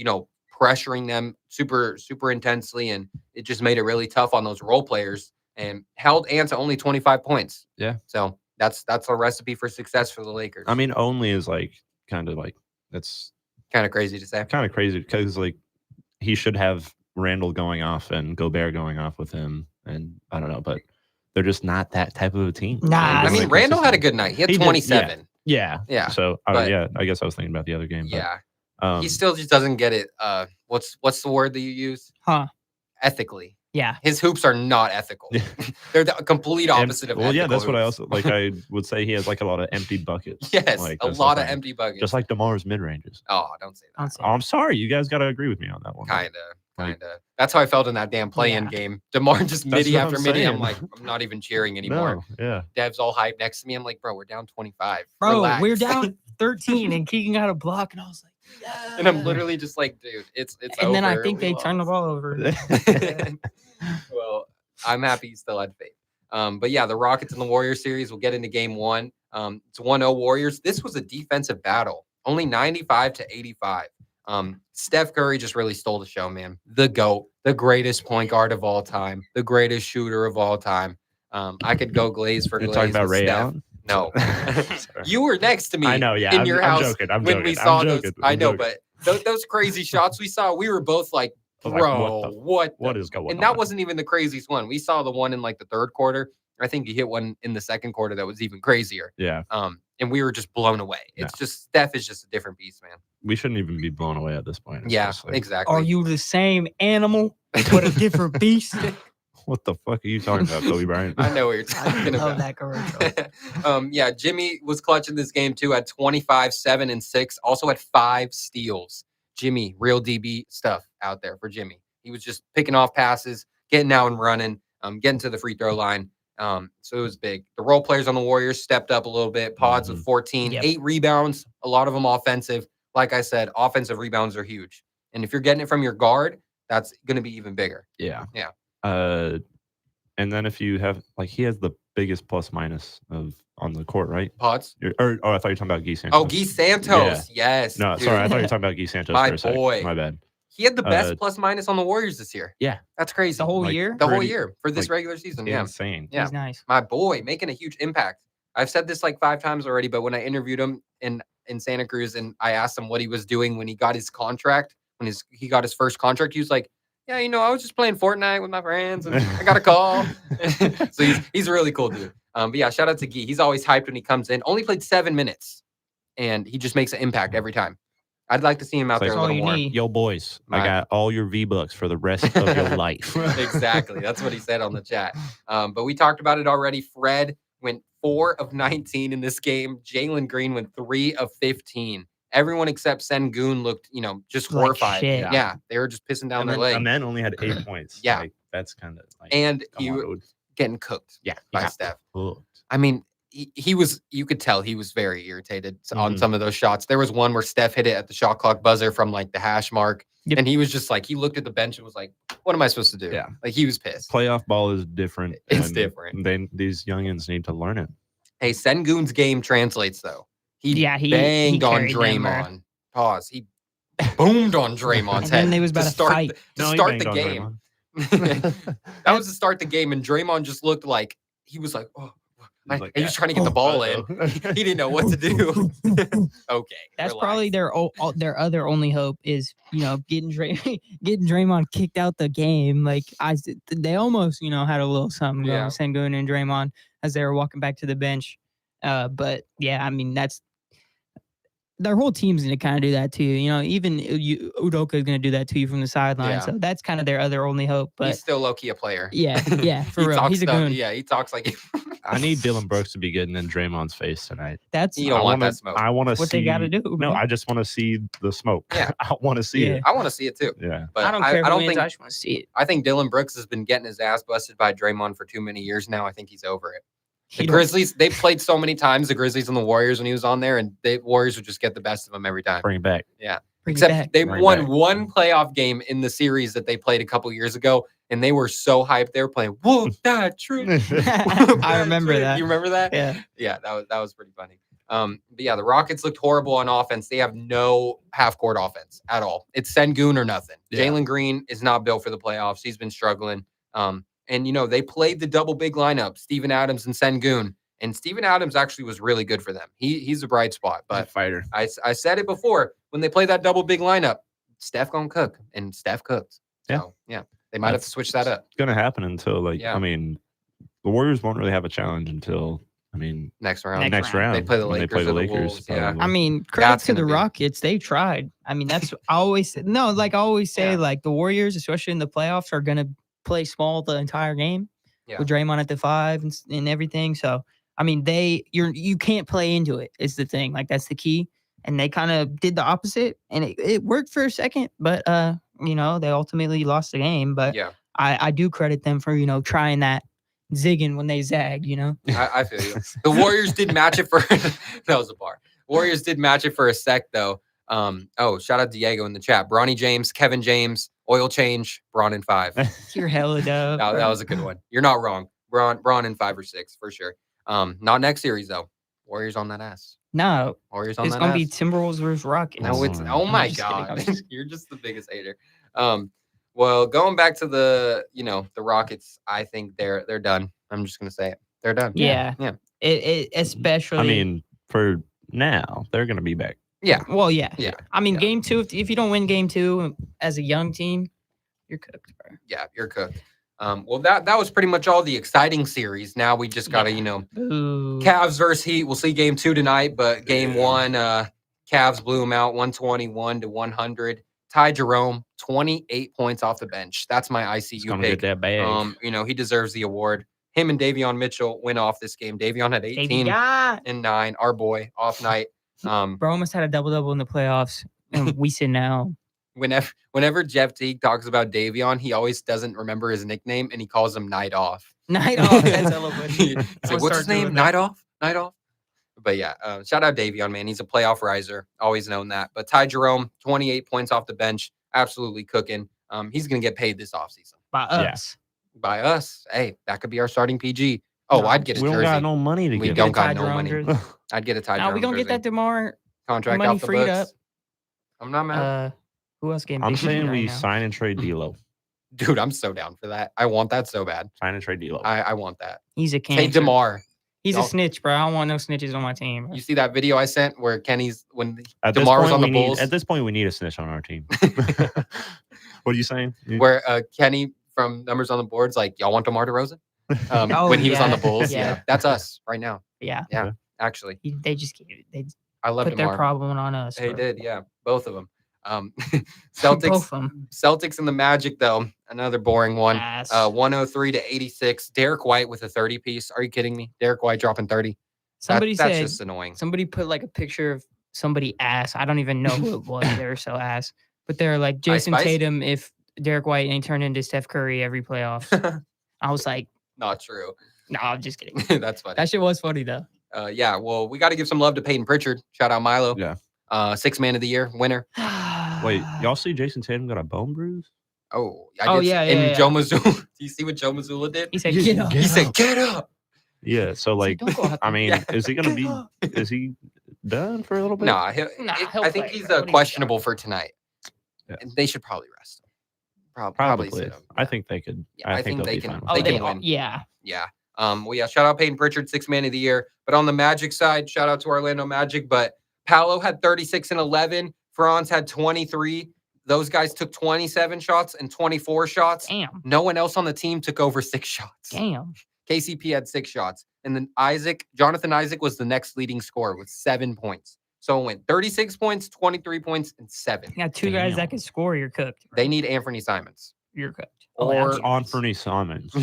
pressuring them super, super intensely, and it just made it really tough on those role players and held Ant to only 25 points. Yeah. So that's a recipe for success for the Lakers. I mean, only is like kind of like that's kind of crazy to say. Kind of crazy because like he should have Randall going off and Gobert going off with him, and I don't know, but they're just not that type of a team. Nah, I mean, Randall had a good night. He had 27. Yeah. So I guess I was thinking about the other game. Yeah. He still just doesn't get it. What's the word that you use? Ethically. Yeah. His hoops are not ethical. They're the complete opposite of ethical. Yeah, that's what I hoops. also like. I would say he has like a lot of empty buckets. Yes, like, a lot of empty buckets. Just like DeMar's mid ranges. Oh, don't say that. I'm sorry. You guys got to agree with me on that one. Kinda. That's how I felt in that damn play-in game. DeMar just midi after midi. I'm like, I'm not even cheering anymore. No, yeah. Dev's all hyped next to me. I'm like, bro, we're down 25. Bro, Relax. we're down 13, and Keegan got a block, and I was like, yeah. And I'm literally just like, dude, it's and over. Then I think they turned the ball over. Well, I'm happy you still had faith. But yeah, the Rockets and the Warriors series, we'll get into game 1. It's 1-0 Warriors. This was a defensive battle, only 95-85. Steph Curry just really stole the show, man. The GOAT, the greatest point guard of all time, the greatest shooter of all time. I could go glaze for glaze. You're talking about Ray Steph. Allen? No. You were next to me. I know, yeah. In your house. I'm joking. When we saw those. I know, but those crazy shots we saw, we were both like, bro, what is going on? And that wasn't even the craziest one. We saw the one in like the third quarter. I think he hit one in the second quarter that was even crazier. Yeah. And we were just blown away. It's just Steph is just a different beast, man. We shouldn't even be blown away at this point. Yeah, exactly. Are you the same animal but a different beast? What the fuck are you talking about, Kobe Bryant? I know what you're talking about. I love that commercial. Yeah, Jimmy was clutching this game too. Had 25, 7, and 6. Also had 5 steals. Jimmy, real DB stuff out there for Jimmy. He was just picking off passes, getting out and running, getting to the free throw line. So it was big. The role players on the Warriors stepped up a little bit. Pods with 14, 8 rebounds, a lot of them offensive. Like I said, offensive rebounds are huge. And if you're getting it from your guard, that's going to be even bigger. Yeah. Yeah. And then if you have, like, he has the biggest plus minus on the court, right? Pods? I thought you were talking about Guy Santos. Oh, Guy Santos. Yeah. Yes. No, dude. sorry. I thought you were talking about Guy Santos My for a second. boy. My bad. He had the best plus minus on the Warriors this year. Yeah. That's crazy. The whole year? The whole year for this regular season. Yeah. Insane. Yeah. He's nice. My boy making a huge impact. I've said this like 5 times already, but when I interviewed him in Santa Cruz and I asked him what he was doing when he got his contract, when he got his first contract, he was like, yeah, I was just playing Fortnite with my friends and I got a call. So he's a really cool dude. But yeah, shout out to Guy. He's always hyped when he comes in. Only played 7 minutes and he just makes an impact every time. I'd like to see him out there a little more. Yo, boys, I got all your V-Bucks for the rest of your life. Exactly. That's what he said on the chat. But we talked about it already. Fred went 4 of 19 in this game. Jalen Green went 3 of 15. Everyone except Sengun looked, just horrified. Shit. Yeah, they were just pissing down their leg. Amen only had 8 points. Yeah. That's kind of like. And he getting cooked by Steph. Cooked. I mean, he was, you could tell he was very irritated on some of those shots. There was one where Steph hit it at the shot clock buzzer from like the hash mark. Yep. And he was just like, he looked at the bench and was like, what am I supposed to do? Yeah. Like he was pissed. Playoff ball is different. It's different. These youngins need to learn it. Hey, Sengun's game translates though. He banged on Draymond. Pause. He boomed on Draymond's head. And they was about to start the game. That was to start the game. And Draymond just looked like, he was like, oh. He was trying to get the ball in. He didn't know what to do. Okay. That's probably their other only hope is, getting Draymond kicked out the game. Like they almost, had a little something going with Sengun and Draymond as they were walking back to the bench. But yeah, I mean, their whole team's going to kind of do that to you. Even Udoka is going to do that to you from the sideline. Yeah. So that's kind of their other only hope. But he's still low-key a player. Yeah, for real. He's a goon. Yeah, he talks like I need Dylan Brooks to be getting in Draymond's face tonight. You don't want that smoke. I want to see what they got to do. No, I just want to see the smoke. Yeah, I want to see it. I want to see it too. Yeah, but I don't care. I just want to see it. I think Dylan Brooks has been getting his ass busted by Draymond for too many years now. I think he's over it. The Grizzlies, they played so many times, the Grizzlies and the Warriors when he was on there, and the Warriors would just get the best of him every time. Bring it back. Yeah. Except they won one playoff game in the series that they played a couple years ago, and they were so hyped. They were playing, whoa, that true. I remember that. You remember that? Yeah. Yeah, that was pretty funny. But yeah, the Rockets looked horrible on offense. They have no half-court offense at all. It's Sengun or nothing. Yeah. Jalen Green is not built for the playoffs. He's been struggling. And, they played the double big lineup, Steven Adams and Sengun. And Steven Adams actually was really good for them. He's a bright spot. But fighter. I said it before. When they play that double big lineup, Steph gonna cook. And Steph cooks. So, yeah. They might have to switch that up. It's going to happen until, I mean, the Warriors won't really have a challenge until, next round. They play the Lakers. The Wolves, yeah. I mean, credit to the Rockets. They tried. I mean, that's I always say, the Warriors, especially in the playoffs, are going to play small the entire game with Draymond at the 5 and everything. So, I mean, you can't play into it is the thing. Like, that's the key. And they kind of did the opposite, and it worked for a second, but, they ultimately lost the game. But I do credit them for, trying that zigging when they zagged, I feel you. The Warriors did match it for – that was a bar. Warriors did match it for a sec, though. Shout out Diego in the chat. Bronny James, Kevin James, oil change, Bron in 5. You're hella dumb. That was a good one. You're not wrong. Bron in 5 or 6 for sure. Not next series though. Warriors on that ass. No. Warriors on that ass. It's gonna be Timberwolves versus Rockets. No, it's my god. You're just the biggest hater. Well, going back to the Rockets, I think they're done. I'm just gonna say it. They're done. Yeah. It especially. For now, they're gonna be back. Yeah. Well, yeah. Game 2, if you don't win game 2 as a young team, you're cooked, bro. Yeah, you're cooked. Well, that was pretty much all the exciting series. Now we just got to, Cavs versus Heat. We'll see game 2 tonight, but game 1, Cavs blew them out 121-100. Ty Jerome, 28 points off the bench. That's my ICU pick. Get that bag. He deserves the award. Him and Davion Mitchell went off this game. Davion had 18 and 9. Our boy, off night. Bro almost had a double-double in the playoffs, and we sit now. Whenever Jeff Teague talks about Davion, he always doesn't remember his nickname, and he calls him Night Off. Night Off. That's hella funny. He's like, what's his name? Night Off? Night Off? But yeah, shout out Davion, man. He's a playoff riser. Always known that. But Ty Jerome, 28 points off the bench. Absolutely cooking. He's going to get paid this offseason. By us. Yeah. By us. Hey, that could be our starting PG. Oh, I'd get a jersey. We don't got no money to get. We don't got no money. I'd get a Ty Jerome jersey. We're going to get that tomorrow. Contract money off the freed books. Up. I'm not mad. Who else gave me? I'm saying we sign and trade D'Lo. Dude, I'm so down for that. I want that so bad. Sign and trade D'Lo. I want that. He's a king. Hey, DeMar. He's a snitch, bro. I don't want no snitches on my team. Bro. You see that video I sent where when DeMar was on the Bulls? At this point, we need a snitch on our team. What are you saying? Where Kenny from Numbers on the Board's like, y'all want DeMar DeRozan? When he was on the Bulls. Yeah. That's us right now. Yeah. Yeah. Actually. They just I love put their problem on us. They did, yeah. Both of them. Celtics and the Magic, though. Another boring one. 103-86. Derek White with a 30-piece. Are you kidding me? Derek White dropping 30. That's just annoying. Somebody put like a picture of somebody ass. I don't even know who it was. They were so ass. But they're like Jason Tatum if Derek White ain't turned into Steph Curry every playoff. I was like, not true. No, I'm just kidding. That's funny. That shit was funny though. Yeah, well, we got to give some love to Peyton Pritchard. Shout out Milo. Yeah. Sixth man of the year winner. Wait, y'all see Jason Tatum got a bone bruise? Oh, I did. And Joe Mazzulla. Do you see what Joe Mazzulla did? He said, "Get up." He said, "Get up." Yeah. So like, "Don't go out I there." mean, Yeah. is he gonna be? Is he done for a little bit? No, He'll I think play, he's bro. What are you questionable for tonight. Yeah. They should probably rest him. Probably Probably. sit him. I think they could. Yeah, I think they'll they be can- fine with Oh, they that. can win. Yeah. Yeah. Well, yeah, shout out Peyton Pritchard, sixth man of the year. But on the Magic side, shout out to Orlando Magic. But Paolo had 36 and 11. Franz had 23. Those guys took 27 shots and 24 shots. Damn. No one else on the team took over 6 shots. Damn. KCP had 6 shots. And then Jonathan Isaac was the next leading scorer with 7 points. So it went 36 points, 23 points, and 7. You got 2 guys that can score. You're cooked. Bro. They need Anthony Simons. You're cooked. Or Anthony Simons.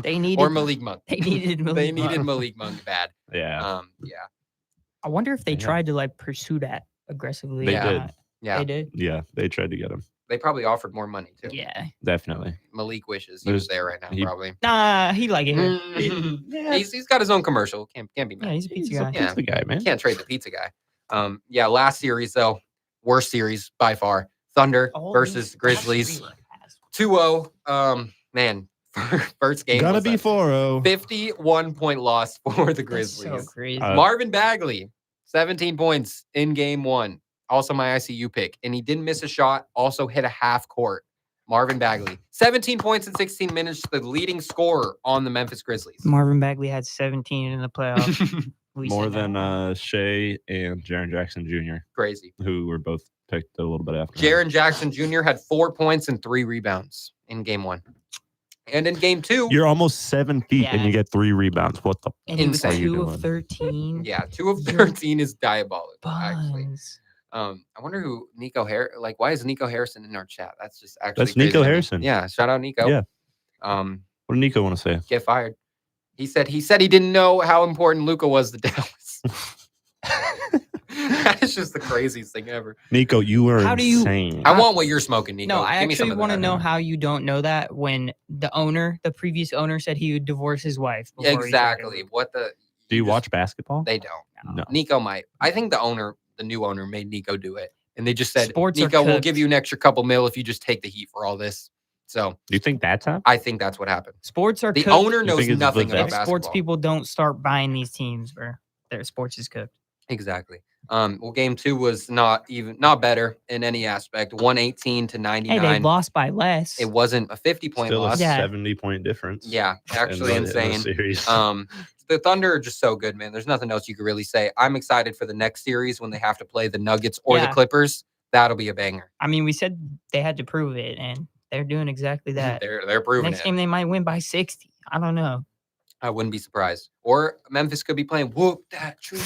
They needed or Malik Monk. They needed Malik. They needed Monk. Malik Monk bad. Yeah. Yeah. I wonder if they Yeah. tried to like pursue that aggressively. They or did. not. Yeah. They did. Yeah. They tried to get him. They probably offered more money too. Yeah. Definitely. Malik wishes he was there right now, probably. Nah, he like it. Yeah. He's got his own commercial. Can't be mad. Yeah, he's a pizza guy. He's the guy, man. Can't trade the pizza guy. Yeah, last series though, worst series by far. Thunder versus Grizzlies. 2-0. Man, first game. Gotta was be a 4-0. 51-point loss for the Grizzlies. That's so crazy. Marvin Bagley, 17 points in game 1. Also my ICU pick. And he didn't miss a shot. Also hit a half court. Marvin Bagley, 17 points in 16 minutes, the leading scorer on the Memphis Grizzlies. Marvin Bagley had 17 in the playoffs. More than Shea and Jaren Jackson Jr. Crazy. Who were both picked a little bit after. Jaren Jackson Jr. had 4 points and 3 rebounds in game 1. And in game 2, You're almost 7 feet and Yeah. you get 3 rebounds. What the? And he was Insane. 2 What are of you 13. yeah, 2 of 13 is diabolical, actually. Buns. I wonder who Nico why is Nico Harrison in our chat? That's just actually That's Nico crazy to me. Harrison. Yeah, shout out Nico. Yeah. What did Nico want to say? Get fired. He said he didn't know how important Luka was to Dallas. That is just the craziest thing ever. Nico, you were How do you- insane. I want what you're smoking, Nico. No, I Give me some actually of want to that. know how you don't know that when the previous owner said he would divorce his wife. before he took Exactly. over. What the? Do you just- watch basketball? They don't. No. Nico might. I think the new owner made Nico do it. And they just said, Sports are Nico, we'll cooked. give you an extra couple mil if you just take the heat for all this. So Do you think that's happened? I think that's what happened. Sports are The cooked. owner You knows think it's nothing Vivek? about If basketball. sports people don't start buying these teams, bro, their sports is cooked. Exactly. Well, game 2 was not better in any aspect. 118 to 99. Hey, they lost by less. It wasn't a 50-point Still loss. a Yeah. 70-point difference. Yeah, actually in the insane. series. The Thunder are just so good, man. There's nothing else you could really say. I'm excited for the next series when they have to play the Nuggets or the Yeah. Clippers. That'll be a banger. I mean, we said they had to prove it, and they're doing exactly that. They're proving Next it. game, they might win by 60. I don't know. I wouldn't be surprised. Or Memphis could be playing whoop that tree.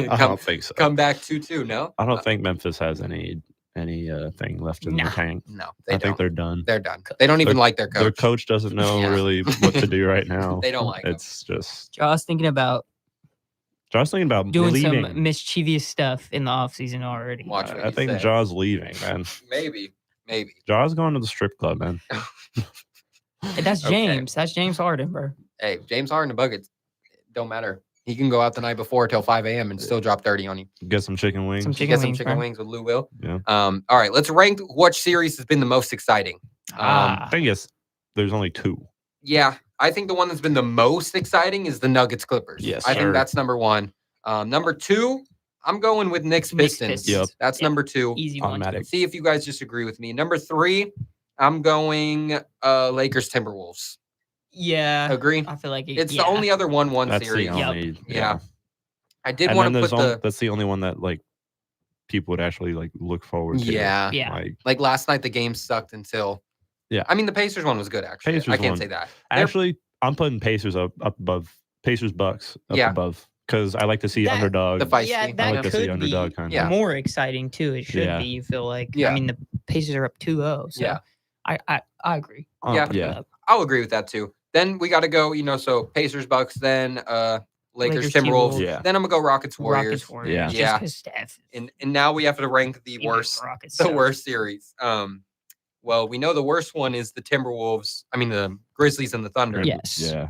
I don't think so. Come back 2-2, no? I don't think Memphis has any thing left in the Nah. tank. No, I think they're done. They're done. They don't even like their coach. Their coach doesn't know Yeah. really what to do right now. They don't like him. It's just. I was thinking about Josh's thinking about doing leaving. some mischievous stuff in the offseason already. Watch what I you think say. Jaw's leaving, man. Maybe. Jaw's going to the strip club, man. Hey, that's Okay. James. That's James Harden, bro. Hey, James Harden, the Buckets, don't matter. He can go out the night before till 5 a.m. and still drop 30 on you. Get some chicken wings. Some You chicken get some wings, chicken bro. wings with Lou Will. Yeah. All right, let's rank which series has been the most exciting. I think there's only 2. Yeah, I think the one that's been the most exciting is the Nuggets Clippers. Yes, I sir. think that's number 1. Number 2, I'm going with Knicks Pistons. Yep. That's Yeah. number 2. Easy one. Automatic. See if you guys disagree with me. Number 3, I'm going Lakers Timberwolves. Yeah. Agree? I feel like It's the only other 1-1 That's series. the only. Yeah. I did And want then to put that's the only one that like people would actually like look forward to. Yeah. Yeah. Like last night, the game sucked until. Yeah. I mean, the Pacers one was good, actually. Pacers I can't one. say that. They're- Actually, I'm putting Pacers up above. Pacers Bucks up Yeah. above because I like to see That- underdog. The feisty. Yeah, I that like to see could underdog be kind Yeah. of. more exciting too. It should Yeah. be. You feel like. Yeah. I mean, the Pacers are up 2-0. So Yeah. I agree. Yeah. Yeah. I'll agree with that too. Then we got to go, so Pacers, Bucks, then Lakers, Lakers, Timberwolves. T-Wolves. Yeah. Then I'm going to go Rockets, Warriors. Rockets, Warriors. Yeah. Just Yeah. 'cause Steph. And now we have to rank the worst Rockets. the suck. worst series. Well, we know the worst one is the the Grizzlies and the Thunder. Yes. Yeah.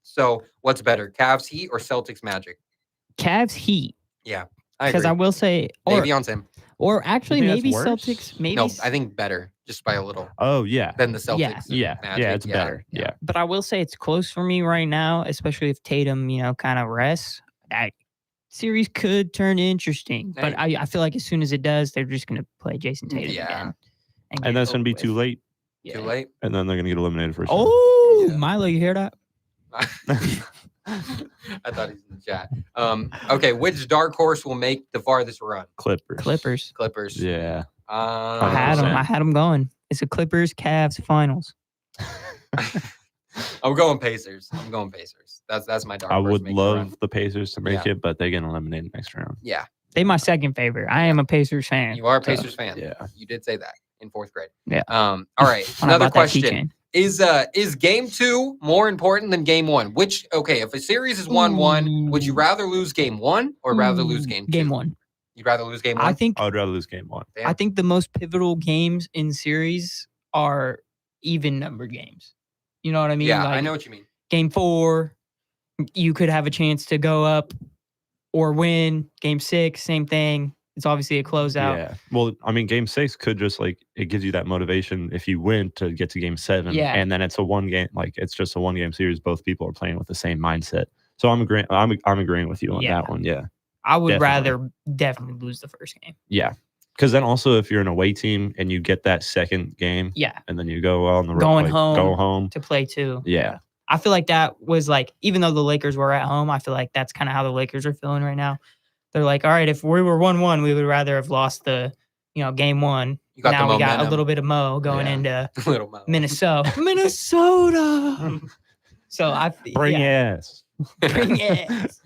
So what's better, Cavs Heat or Celtics Magic? Cavs Heat. Yeah, because I will say, Davion's him. Or actually, maybe Celtics. Maybe no, I think better, just by a little. Oh yeah, than the Celtics. Yeah, it's better. Yeah, but I will say it's close for me right now, especially if Tatum, kind of rests. That series could turn interesting, but I feel like as soon as it does, they're just going to play Jason Tatum again, and that's going to be too late. Yeah. Too late, and then they're going to get eliminated first. Milo, you hear that? I thought he's in the chat. Okay, which dark horse will make the farthest run? Clippers. Yeah. I had them going. It's a Clippers Cavs finals. I'm going Pacers. That's my dark horse. I would love the Pacers to make it, but they get eliminated next round. Yeah. They my second favorite. I am a Pacers fan. You are a Pacers fan. Yeah. You did say that in 4th grade. Yeah. All right. Another question. Is game 2 more important than game 1? If a series is 1-1, would you rather lose game 1 or rather lose game 2? Game 1. You'd rather lose game 1? I would rather lose game 1. Damn. I think the most pivotal games in series are even numbered games. You know what I mean? Yeah, I know what you mean. Game 4, you could have a chance to go up or win. Game 6, same thing. It's obviously a closeout. Yeah. Well, I mean, game 6 could just it gives you that motivation if you win to get to game 7. Yeah. And then it's a one game, it's just a 1-game series. Both people are playing with the same mindset. So I'm agreeing with you on that one. Yeah. I would rather definitely lose the first game. Yeah. Because then also if you're an away team and you get that second game. Yeah. And then you go on the road. Go home. To play 2. Yeah. I feel like that was even though the Lakers were at home, I feel like that's kind of how the Lakers are feeling right now. They're like, all right, if we were 1-1, we would rather have lost the, game 1. Now we got a little bit of Mo going into Minnesota. So bring ass. Bring ass.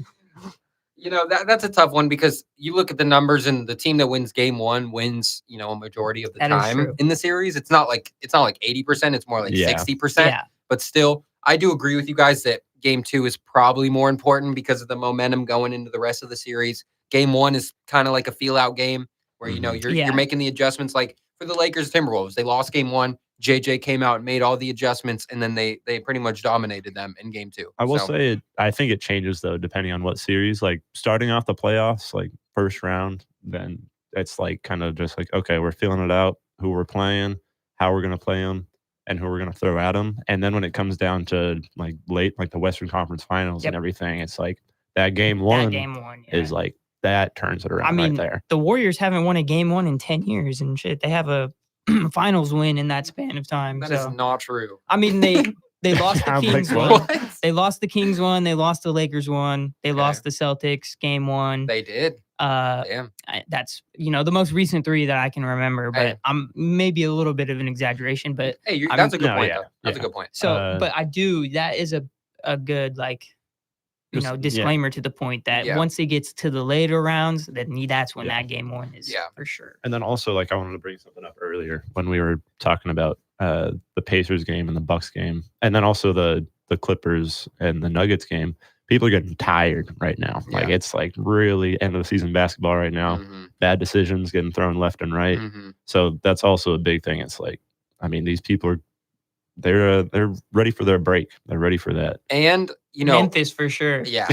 That's a tough one because you look at the numbers and the team that wins game 1 wins, a majority of the time in the series. It's not like 80%. It's more like 60%. Yeah. But still, I do agree with you guys that game 2 is probably more important because of the momentum going into the rest of the series. Game 1 is kind of like a feel-out game where, you're making the adjustments. Like for the Lakers Timberwolves, they lost game 1. JJ came out and made all the adjustments, and then they pretty much dominated them in game 2. I will say, I think it changes, though, depending on what series. Like starting off the playoffs, first round, then it's kind of just okay, we're feeling it out, who we're playing, how we're going to play them, and who we're going to throw at them. And then when it comes down to late, the Western Conference Finals and everything, it's that game 1 is that turns it around right there. The Warriors haven't won a game 1 in 10 years and shit. They have a finals win in that span of time. That is not true. I mean, they lost the Kings one. They lost the Kings one. They lost the Lakers one. They lost the Celtics game 1. They did. Damn. That's the most recent 3 that I can remember. But I'm maybe a little bit of an exaggeration. But hey, that's a good point. Though. That's a good point. So, but that is a good disclaimer to the point that once it gets to the later rounds, then that's when that game 1 is for sure. And then also, I wanted to bring something up earlier when we were talking about the Pacers game and the Bucks game, and then also the Clippers and the Nuggets game. People are getting tired right now. It's really end of the season basketball right now. Mm-hmm. Bad decisions getting thrown left and right. Mm-hmm. So that's also a big thing. It's these people are they're ready for their break. They're ready for that. And Memphis for sure. Yeah.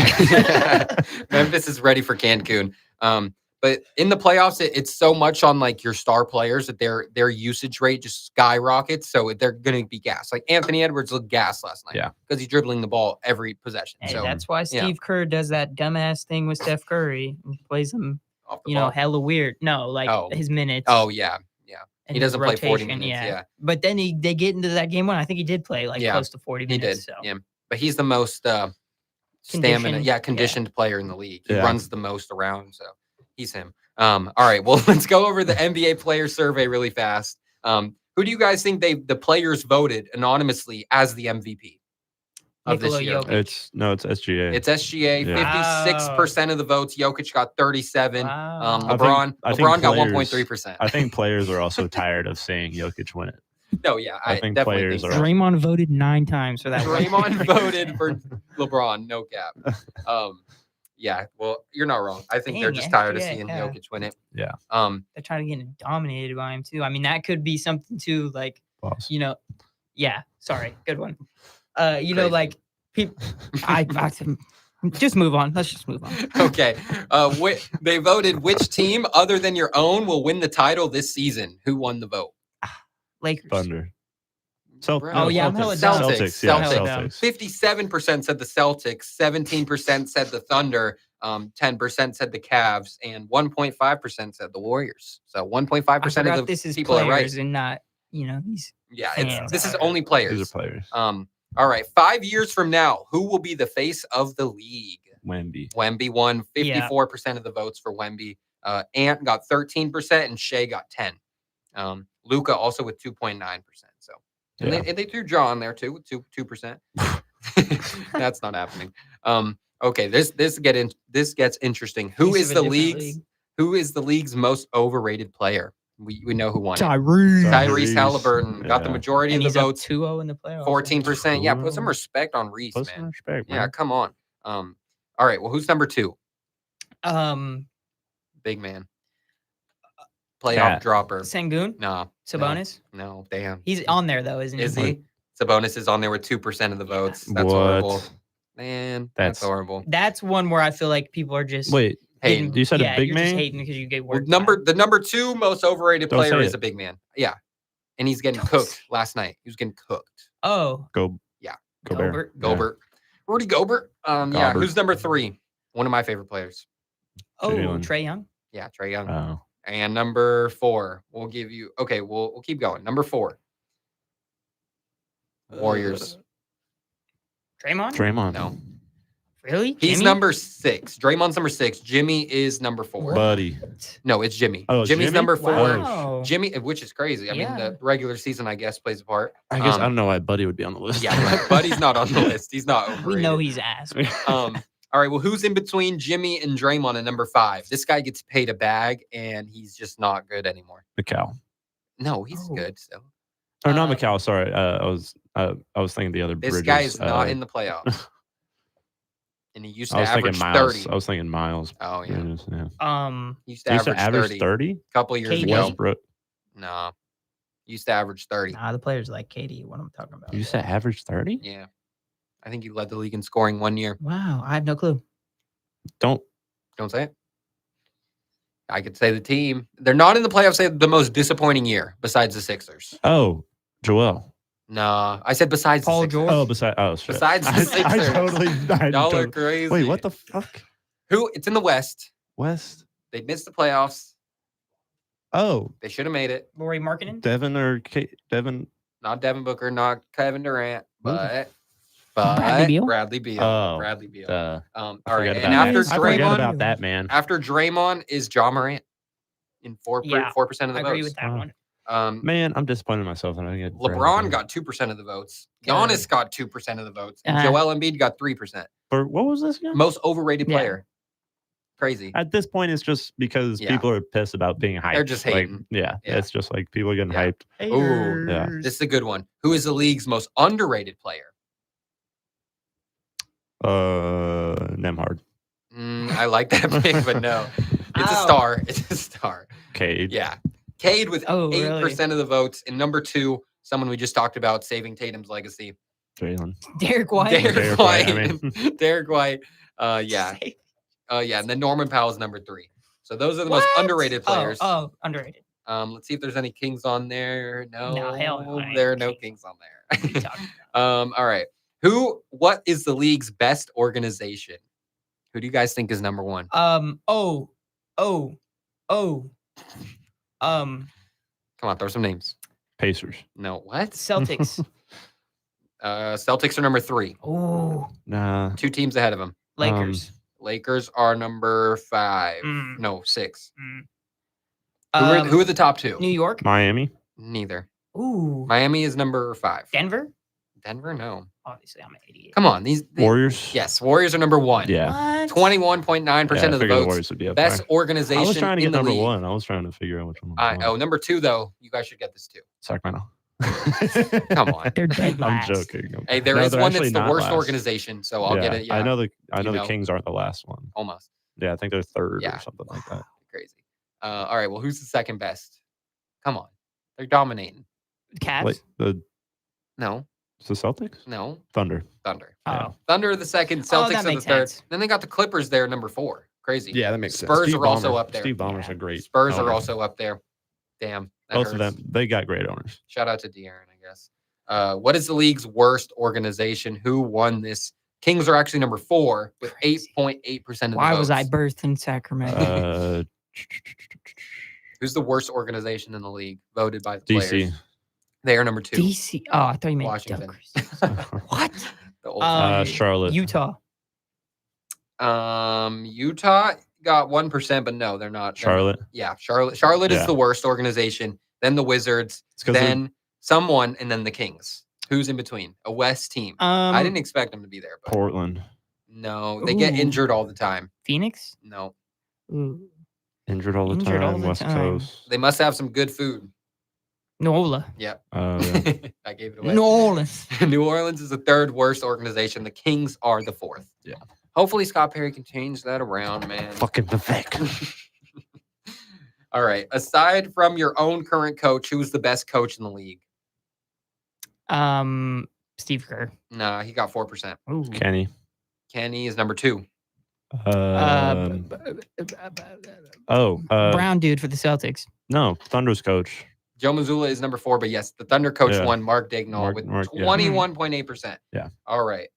Memphis is ready for Cancun. But in the playoffs, it's so much on your star players that their usage rate just skyrockets. So they're going to be gassed. Anthony Edwards looked gassed last night. Yeah. Because he's dribbling the ball every possession. Hey, that's why Steve Kerr does that dumbass thing with Steph Curry and plays him, hella weird. No, his minutes. Oh, yeah. He doesn't play 40 minutes. Yeah. But then they get into that game 1. I think he did play close to 40 minutes. He did. So. Yeah. But he's the most conditioned player in the league. He runs the most around. So he's him. All right. Well, let's go over the NBA player survey really fast. Who do you guys think the players voted anonymously as the MVP of this year? It's SGA. It's SGA. 56% of the votes. Jokic got 37. Wow. LeBron got 1.3%. I think players are also tired of seeing Jokic win it. No, yeah, I think players are. Draymond voted 9 times for that. Draymond voted for LeBron. No cap. Yeah, well, you're not wrong. I think they're just tired of seeing Jokic win it. Yeah. They're trying to get dominated by him too. I mean, that could be something too. Yeah. Sorry, good one. People. I Just move on. Let's just move on. Okay. They voted which team other than your own will win the title this season. Who won the vote? Lakers. Thunder. Oh, yeah, I'm hella down. Celtics. Yeah, Celtics. 57% said the Celtics, 17% said the Thunder, 10% said the Cavs, and 1.5% said the Warriors. So 1.5% of the people are right. And not, these. Yeah, this is only players. These are players. All right. 5 years from now, who will be the face of the league? Wemby. Wemby won 54% of the votes for Wemby. Ant got 13% and Shea got 10%. Luka also with 2.9%. So. And they threw Jaw on there too with 2%. That's not happening. Okay, this gets interesting. Who is the league's most overrated player? We know who won. Tyrese Halliburton got the majority of the votes. 2-0 in the playoffs. 14%. Yeah, put some respect on Reese, man. Some respect, man. Yeah, come on. All right. Well, who's number 2? Big man. Playoff dropper. Sengun? No. Sabonis? No, damn. He's on there, though, isn't he? Is he? Sabonis is on there with 2% of the votes. That's horrible. Man, that's horrible. That's one where I feel like people are just hating. You said a big man? Just hating because you get work. The number 2 most overrated player is a big man. Yeah. And he's getting cooked last night. He was getting cooked. Oh. Gobert. Rudy Gobert. Yeah. Who's number 3? One of my favorite players. Oh, Trae Young? Yeah, Trae Young. Oh. And number 4, we'll give you. Okay, we'll keep going. Number 4, Warriors. Draymond? No. Really? He's number 6. Draymond's number 6. Jimmy is number 4. Buddy. No, it's Jimmy. Oh, Jimmy's Jimmy? number 4. Wow. Jimmy, which is crazy. I mean, the regular season, I guess, plays a part. I guess I don't know why Buddy would be on the list. Yeah, Buddy's not on the list. He's not overrated. We know he's ass. All right, well, who's in between Jimmy and Draymond at number 5? This guy gets paid a bag, and he's just not good anymore. Mikal. No, he's good still. Or not Mikal. Sorry, I was thinking the other. This guy is not in the playoffs, and he used to average 30. I was thinking Miles. Oh yeah. He used to average 30. A couple years ago. Westbrook. No, used to average 30. Nah, the players like KD. What I'm talking about. You used to average 30? Yeah. I think he led the league in scoring 1 year. Wow, I have no clue. Don't say it. I could say the team. They're not in the playoffs. They had the most disappointing year besides the Sixers. Oh, Joel. No, I said besides Paul the Sixers. George. Shit. Besides the Sixers. I totally. Y'all are crazy. Wait, what the fuck? It's in the West. West. They missed the playoffs. Oh. They should have made it. Laurie Markkinen? Devin. Not Devin Booker, not Kevin Durant, but Bradley Beal. Oh, Bradley Beal. All right. And after Draymond, I forget about that, man. After Draymond is Ja Morant in 4% of the votes. I agree with that one. Man, I'm disappointed in myself. And I get LeBron got 2% of the votes. Giannis got 2% of the votes. And Joel Embiid got 3%. For what was this again? Most overrated player. Crazy. At this point, it's just because people are pissed about being hyped. They're just hating. It's just like people are getting hyped. Ooh, yeah. This is a good one. Who is the league's most underrated player? Nemhard. I like that pick, but no. It's a star. It's a star. Cade. Yeah. Cade with 8% of the votes. And number 2, someone we just talked about saving Tatum's legacy. Jalen. Derek White. Derek White. Yeah. And then Norman Powell is number 3. So those are the most underrated players. Oh, underrated. Let's see if there's any Kings on there. No, hell no. There are no Kings on there. All right. What is the league's best organization? Who do you guys think is number 1? Come on, throw some names. Pacers. No, what? Celtics. Celtics are number 3. Oh. Nah. 2 teams ahead of them. Lakers. Lakers are number 5. No, 6. Who are the top 2? New York. Miami. Neither. Ooh. Miami is number 5. Denver. No. Obviously, I'm an idiot. Come on, Warriors. Yes, Warriors are number 1. Yeah. 21.9% of the votes. Warriors would be up best there. organization. I was trying to get number league. 1. I was trying to figure out which one. Number 2 though. You guys should get this too. Sacramento. Come on. They're dead last. I'm joking. Hey, there is one that's the worst organization, so I'll get it. Yeah. I know the Kings aren't the last one. Almost. Yeah, I think they're 3rd or something like that. Crazy. All right. Well, who's the second best? Come on. They're dominating. Cavs? No. It's the Celtics? No. Thunder. Yeah. Thunder are the second, Celtics are the third. Sense. Then they got the Clippers there, number 4. Crazy. Yeah, that makes sense. Spurs are also up there. Steve Ballmer's a great Spurs owner. are also up there. Damn. Both hurts. of them, they got great owners. Shout out to De'Aaron, I guess. What is the league's worst organization? Who won this? Kings are actually number 4 with 8.8% of the votes. Why was I birthed in Sacramento? Who's the worst organization in the league? Voted by the DC. players. They are number 2. DC. Oh, I thought you meant Washington. What? The old Charlotte. Utah. Utah got 1%, but no, they're not. Charlotte. Yeah, Charlotte. Charlotte is the worst organization. Then the Wizards. Then someone, and then the Kings. Who's in between? A West team. I didn't expect them to be there. But Portland. No, they get injured all the time. Phoenix. No. Ooh. Injured all the time. West Coast. They must have some good food. Nola. Yep. Yeah. I gave it away. New Orleans. New Orleans is the 3rd worst organization. The Kings are the 4th. Yeah. Hopefully Scott Perry can change that around, man. Fucking pathetic. All right. Aside from your own current coach, who's the best coach in the league? Steve Kerr. Nah, he got 4%. Ooh. Kenny is number 2. Brown dude for the Celtics. No, Thunder's coach. Joe Mazzulla is number 4, but yes, the Thunder coach won. Mark Daigneault with 21.8%. Yeah. All right.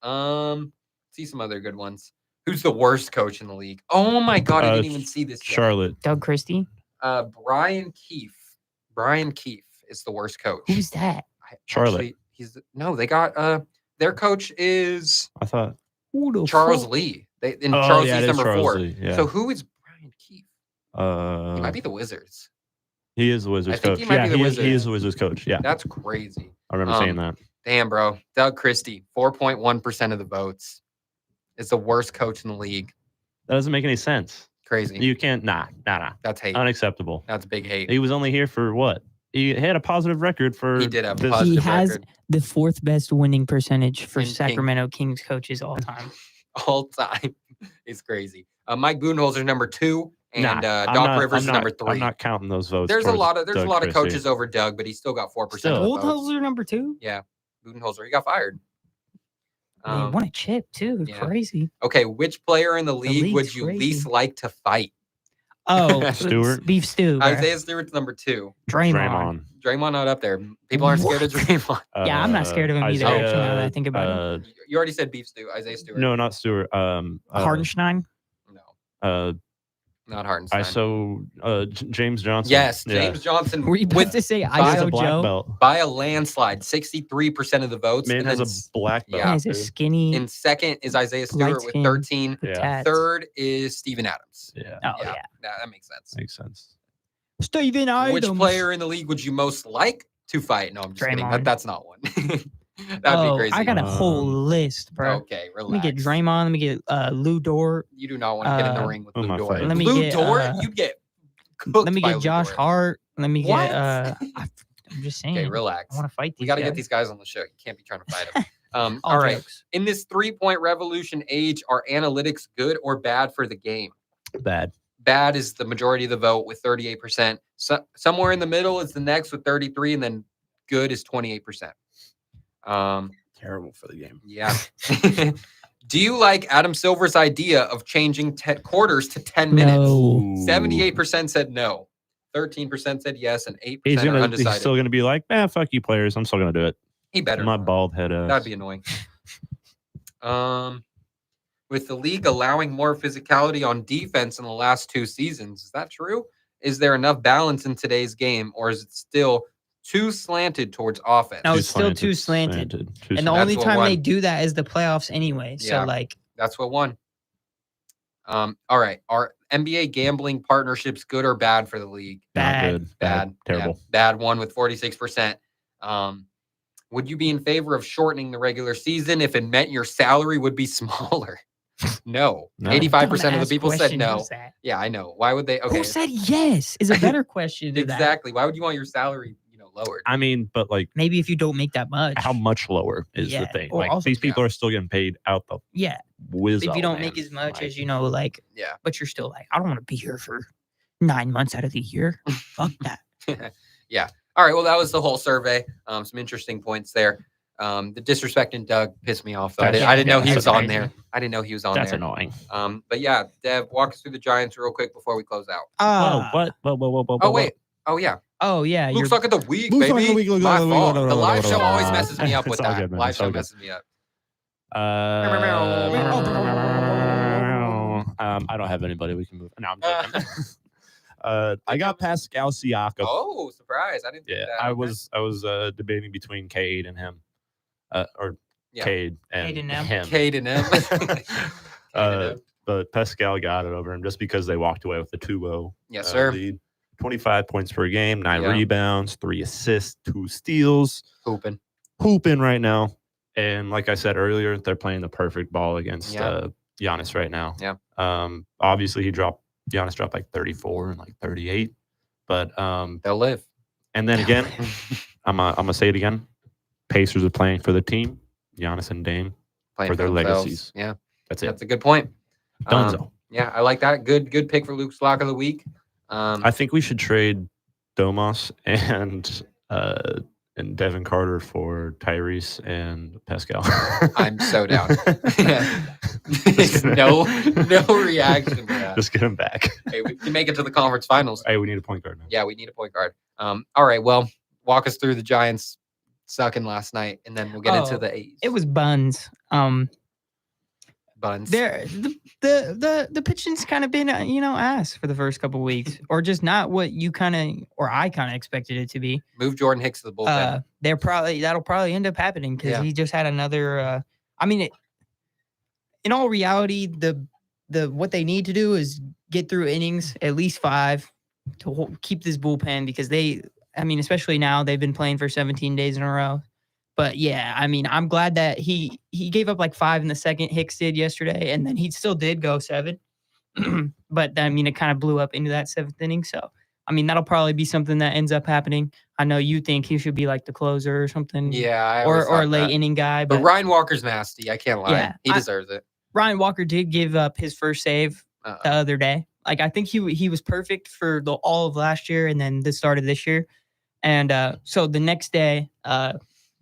See some other good ones. Who's the worst coach in the league? Oh my God, I didn't even see this yet. Charlotte. Doug Christie. Brian Keefe. Brian Keefe is the worst coach. Who's that? Charlotte. They got their coach is I thought Charles Lee. Charles Lee's number 4. Yeah. So who is Brian Keefe? He might be the Wizards. He is the Wizards coach. He is the Wizards coach. Yeah. That's crazy. I remember saying that. Damn, bro. Doug Christie, 4.1% of the votes. Is the worst coach in the league. That doesn't make any sense. Crazy. You can't. Nah. That's hate. Unacceptable. That's big hate. He was only here for what? He had a positive record for. He did have a positive record. He has the 4th best winning percentage for Sacramento Kings coaches all time. All time. It's crazy. Mike Budenholzer number 2, and Doc Rivers is number 3. I'm not counting those votes. There's a lot of coaches over Doug, but he still got 4% of the votes. Budenholzer number 2? Yeah. Budenholzer. He got fired. He won a chip too. Yeah. Crazy. Okay, which player in the league would you least like to fight? Oh, Stewart. Beef stew. Bro. Isaiah Stewart's number 2. Draymond not up there. People aren't scared of Draymond. Yeah, I'm not scared of him either. Actually, now that I think about it. You already said beef stew. Isaiah Stewart. No, not Stewart. Hartenstein. No. Not Hartenstein. James Johnson. Yes, James Johnson. Were you about to say ISO Joe? Belt. By a landslide, 63% of the votes. Man has a black belt. Yeah, he's a skinny. In second is Isaiah Stewart with 13. Yeah. Third is Steven Adams. Yeah. Oh, yeah. That makes sense. Makes sense. Steven Adams. Which player in the league would you most like to fight? No, I'm just kidding. That's not one. That'd be crazy. I got a whole list, bro. Okay, relax. Let me get Draymond. Let me get Lou Dort. You do not want to get in the ring with Lou Dort. Let me Lou get, Dort? You'd get cooked. Let me get Josh Hart. Let me get. I'm just saying. Okay, relax. I want to fight these. We got to get these guys on the show. You can't be trying to fight them. All right. jokes. In this 3-point revolution age, are analytics good or bad for the game? Bad. Bad is the majority of the vote with 38%. Somewhere in the middle is the next with 33%, and then good is 28%. Terrible for the game. Yeah. Do you like Adam Silver's idea of changing quarters to 10 minutes? No. 78% said no. 13% said yes, and 8% are undecided. He's still going to be like, fuck you players. I'm still going to do it. He better. My bald head ass. That'd be annoying. With the league allowing more physicality on defense in the last 2 seasons, is that true? Is there enough balance in today's game, or is it still too slanted towards offense? No, it's still too slanted. And the only time they do that is the playoffs anyway. So, that's what won. All right. Are NBA gambling partnerships good or bad for the league? Bad. Bad. Terrible. Yeah, bad one with 46%. Would you be in favor of shortening the regular season if it meant your salary would be smaller? No. 85% of the people said no. Yeah, I know. Why would they? Okay. Who said yes? Is a better question to exactly. Why would you want your salary, lowered? I mean, but maybe if you don't make that much. How much lower is the thing? Like also, these people are still getting paid out the if you don't make as much as but you're still I don't want to be here for 9 months out of the year. Fuck that. Yeah. All right. Well, that was the whole survey. Some interesting points there. The disrespecting Doug pissed me off. I didn't know he was on there. I didn't know he was on there. That's annoying. But yeah, Dev, walk us through the Giants real quick before we close out. What? Oh, wait. Oh, yeah. Oh, yeah. Luke's Luck of the Week, baby. My fault. The live show always messes me up with that. Live show messes me up. I don't have anybody we can move. No, I'm joking. I got Pascal Siakam. Oh, surprise! I didn't. Yeah, I was debating between Cade and him, Cade and him. Cade and him. But Pascal got it over him just because they walked away with the 2-0 yes, sir. lead. 25 points per game, 9 rebounds, 3 assists, 2 steals. Hooping right now. And like I said earlier, they're playing the perfect ball against Giannis right now. Yeah. Obviously Giannis dropped like 34 and like 38, but they'll live. And then again, I'm gonna say it again. Pacers are playing for the team. Giannis and Dame playing for their legacies. Yeah, that's it. That's a good point. Dunzo. Yeah, I like that. Good pick for Luke's Lock of the Week. I think we should trade Domas and Devin Carter for Tyrese and Pascal. I'm so down. no reaction to that. Just get him back. Hey, we can make it to the conference finals. Hey, we need a point guard now. Yeah, we need a point guard. All right, well, walk us through the Giants sucking last night, and then we'll get into the A's. It was buns. Buns. The pitching's kind of been ass for the first couple of weeks, or just not what you I kind of expected it to be. Move Jordan Hicks to the bullpen. That'll probably end up happening because he just had another. In all reality, the what they need to do is get through innings, at least 5, to keep this bullpen because especially now they've been playing for 17 days in a row. But yeah, I'm glad that he gave up like 5 in the second. Hicks did yesterday, and then he still did go 7. But it kind of blew up into that 7th inning. So that'll probably be something that ends up happening. I know you think he should be like the closer or something. Yeah, or a late inning guy. But Ryan Walker's nasty. I can't lie. Yeah, he deserves it. Ryan Walker did give up his first save the other day. Like I think he was perfect for all of last year and then the start of this year. And so the next day,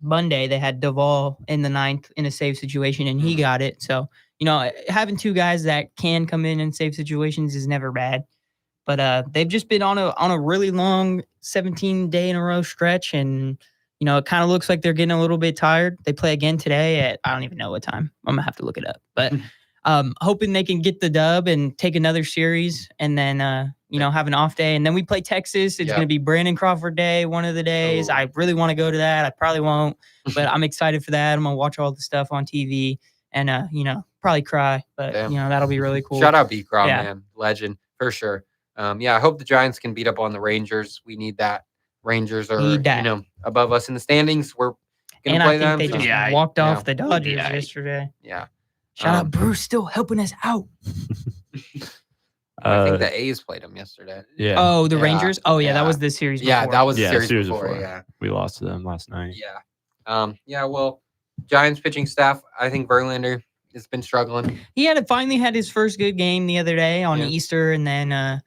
Monday, they had Duvall in the 9th in a save situation, and he got it. So, having 2 guys that can come in and save situations is never bad. But they've just been on a really long 17-day in a row stretch, and it kind of looks like they're getting a little bit tired. They play again today at I don't even know what time. I'm gonna have to look it up, but hoping they can get the dub and take another series, and then have an off day, and then we play Texas. It's gonna be Brandon Crawford Day one of the days. I really want to go to that. I probably won't, but I'm excited for that. I'm gonna watch all the stuff on TV and probably cry, but that'll be really cool. Shout out B-Craw, man, legend for sure. I hope the Giants can beat up on the Rangers. We need that. Rangers are above us in the standings. We're gonna play them. They just walked off the Dodgers yesterday. Yeah. Shout out Bruce, still helping us out. I think the A's played them yesterday. Yeah. Oh, the Rangers? Oh, yeah, that was the series before. Yeah, that was the series before. Yeah. We lost to them last night. Yeah. Well, Giants pitching staff, I think Verlander has been struggling. He finally had his first good game the other day on Easter, and then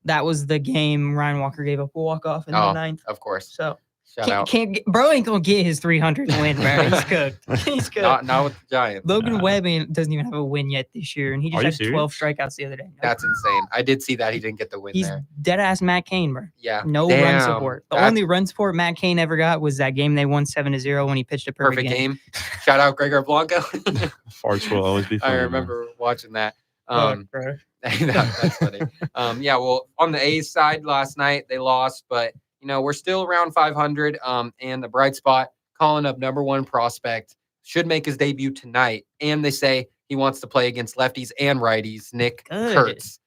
that was the game Ryan Walker gave up a walk-off in the 9th. Of course. So Shout out. Bro ain't gonna get his 300th win, bro. He's good. He's good. Not with the Giants. Logan Webb doesn't even have a win yet this year, and he just had 12 strikeouts the other day. That's insane. I did see that he didn't get the win He's there. Dead ass Matt Cain, bro. Yeah. No run support. The only run support Matt Cain ever got was that game they won 7-0 when he pitched a perfect game. Shout out Gregor Blanco. Farts will always be fun. I remember watching that. That's funny. Well, on the A's side last night, they lost, but we're still around 500. And the bright spot, calling up number 1 prospect, should make his debut tonight. And they say he wants to play against lefties and righties, Nick Kurtz.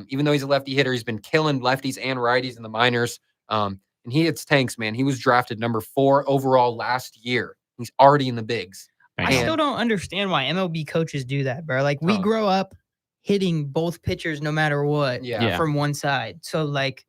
Even though he's a lefty hitter, he's been killing lefties and righties in the minors. And he hits tanks, man. He was drafted number 4 overall last year. He's already in the bigs. I still don't understand why MLB coaches do that, bro. Like, we grow up hitting both pitchers no matter what from one side. So, like,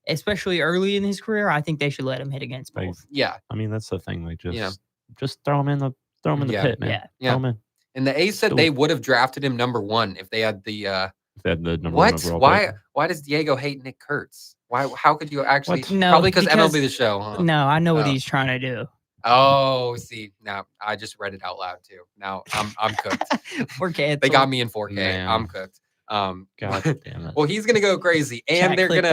especially early in his career, I think they should let him hit against both. Yeah. I mean, that's the thing. Like, just throw him in the pit, man. Yeah. Throw him in. And the A's said they would have drafted him number 1 if they had the number 1 overall pick. Why does Diego hate Nick Kurtz? How could you actually? No, probably because MLB The Show. Huh? No, I know what he's trying to do. Oh, see, now I just read it out loud too. Now I'm cooked. We're canceled. They got me in 4K. Man. I'm cooked. God damn it. Well, he's gonna go crazy, and Chat, clip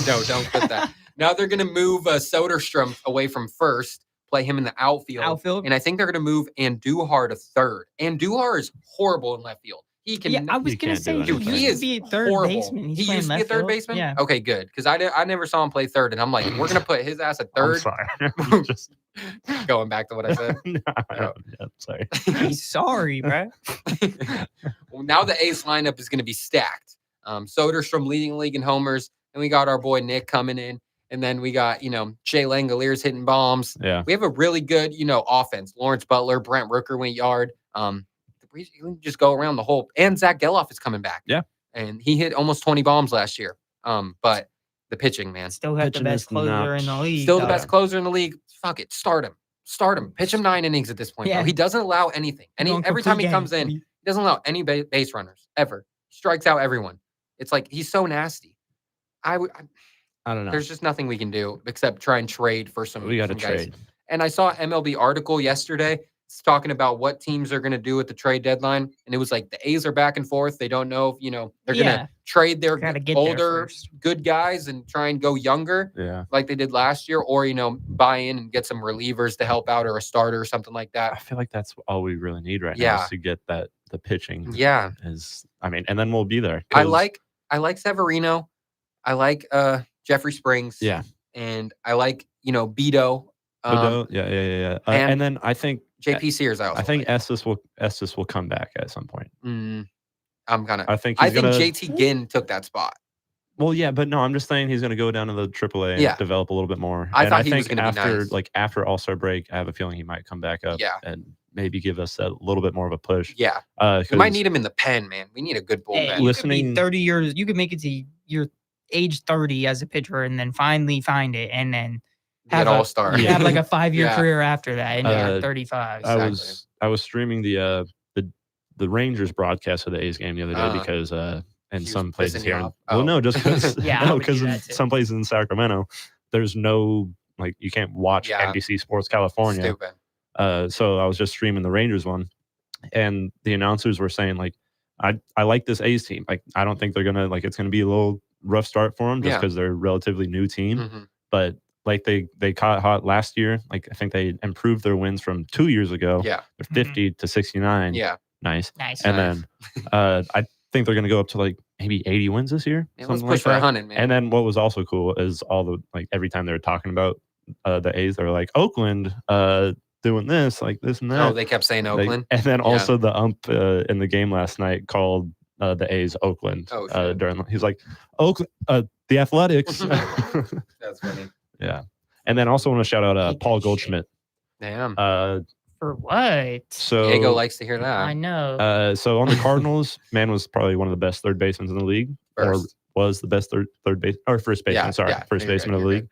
no, don't put that. Now they're gonna move Soderstrom away from first, play him in the outfield, and I think they're gonna move Andujar to third. Andujar is horrible in left field. He can. Yeah, I was gonna say Dude, he used to be a third horrible. baseman. He used to be a third baseman. Yeah. Okay, good, because I never saw him play third, and I'm like, we're gonna put his ass at third. I'm sorry. Just going back to what I said. Yeah, sorry. He's sorry, bro. Well, now the ace lineup is going to be stacked. Soderstrom leading the league in homers, and we got our boy Nick coming in, and then we got Jay Langoliers hitting bombs. Yeah, we have a really good offense. Lawrence Butler, Brent Rooker went yard. We can just go around the whole. And Zach Geloff is coming back. Yeah, and he hit almost 20 bombs last year. But the pitching, man, still got the best closer in the league. Still the best closer in the league. Fuck it, start him. Pitch him 9 innings at this point. Bro. He doesn't allow anything. Every time he comes in, he doesn't allow any base runners ever. He strikes out everyone. It's like he's so nasty. I don't know. There's just nothing we can do except try and trade for some. We got to trade. Guys. And I saw an MLB article yesterday. It's talking about what teams are going to do at the trade deadline, and it was like the A's are back and forth. They don't know if they're going to trade their older good guys and try and go younger, like they did last year, or buy in and get some relievers to help out or a starter or something like that. I feel like that's all we really need right now is to get the pitching. Yeah, and then we'll be there. I like Severino, I like Jeffrey Springs, and I like Beto. Yeah. And then I think JP Sears. I think Estes will come back at some point. I think JT Ginn took that spot. Well, yeah, but no, I'm just saying he's going to go down to the AAA and develop a little bit more. I thought he was going to be nice. After All-Star break, I have a feeling he might come back up and maybe give us a little bit more of a push. Yeah, we might need him in the pen, man. We need a good bullpen. You could be 30 years. You could make it to your age 30 as a pitcher, and then finally find it, and then have an all-star. You have like a 5-year career after that, and you're 35. I was streaming the Rangers broadcast of the A's game the other day because in some places here, just because because in some places in Sacramento, there's no you can't watch NBC Sports California. Stupid. So I was just streaming the Rangers one, and the announcers were saying I like this A's team. I don't think they're gonna it's gonna be a little rough start for them just because they're a relatively new team, but. They caught hot last year. I think they improved their wins from 2 years ago. Yeah. They're 50 to 69. Yeah. Nice. And then I think they're going to go up to maybe 80 wins this year. Yeah, let's push for 100, man. And then what was also cool is all the every time they were talking about the A's, they were like, Oakland doing this, this and that. Oh, they kept saying Oakland. And then also the ump in the game last night called the A's Oakland. He's like, Oakland, the Athletics. That's funny. Yeah. And then also want to shout out Paul Goldschmidt. Damn. For what? So Diego likes to hear that. I know. So on the Cardinals, man was probably one of the best third basemen in the league. Or was the best third base or first baseman. First baseman of the league.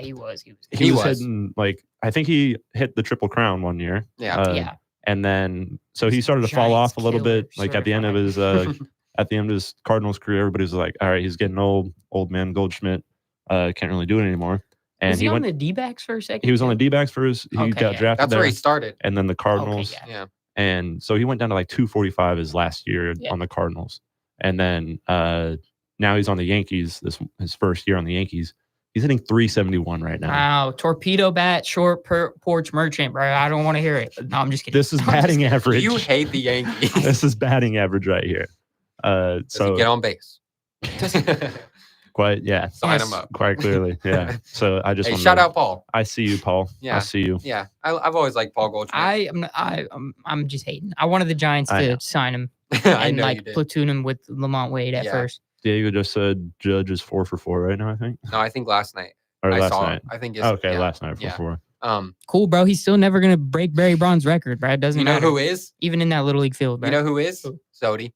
He was. He was hitting I think he hit the Triple Crown one year. Yeah. And then so he started to fall off a little bit. At the end of his Cardinals career, everybody was like, all right, he's getting old man Goldschmidt. Can't really do it anymore. And was he on the D-backs for a second? He was on the D-backs first. He got drafted. That's where he started. And then the Cardinals. Yeah. And so he went down to 245 his last year on the Cardinals. And then now he's on the Yankees. His first year on the Yankees. He's hitting 371 right now. Wow. Torpedo bat, short porch merchant, bro. I don't want to hear it. No, I'm just kidding. This is batting average. You hate the Yankees. This is batting average right here. So get on base. Quite, yeah. Sign him up. Quite clearly, yeah. So I just shout out Paul. I see you, Paul. Yeah. I see you. Yeah, I've always liked Paul Goldschmidt. I'm just hating. I wanted the Giants to sign him and platoon him with Lamont Wade at first. Diego just said Judge is 4 for 4 right now. I think. No, I think last night. Last night. I think it's okay. Last night 4 4. Cool, bro. He's still never gonna break Barry Bonds' record, bro. It doesn't matter. You know who is? Even in that little league field, bro. You know who is? Sodi.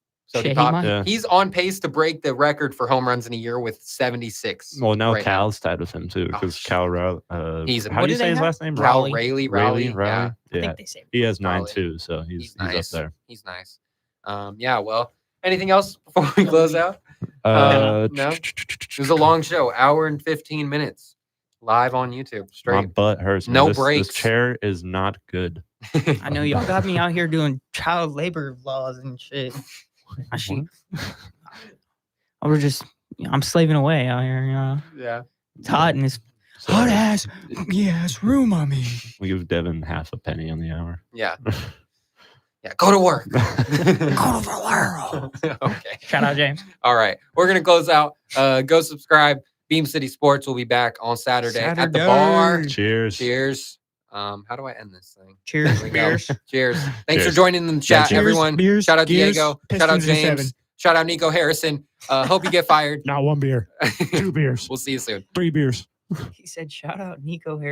He's on pace to break the record for home runs in a year with 76. Well, now Cal's tied with him too because Cal Rowley. How do you say his last name? Cal Raleigh. Yeah. I think they say he has 9 too, so he's nice. Up there. He's nice. Well, anything else before we close out? No. It was a long show, hour and 15 minutes. Live on YouTube. My Straight. butt hurts. No man. breaks. This chair is not good. I know y'all got me out here doing child labor laws and shit. I'm slaving away out here, you know. Yeah. It's hot in this hot ass room on me. We give Devin half a penny on the hour. Yeah. Yeah. Go to work. Go for work. Okay. Shout out, James. All right. We're going to close out. Go subscribe. Beam City Sports will be back on Saturday at the bar. Cheers. Cheers. How do I end this thing? Cheers. There we go. Beers. Cheers. Thanks for Cheers. joining in the chat, Cheers. everyone. Beers. Shout out Gears. Diego. Shout out Pistons in James. 7. Shout out Nico Harrison. Hope you get fired. Not 1 beer, 2 beers, We'll see you soon. 3 beers. He said, shout out Nico Harris.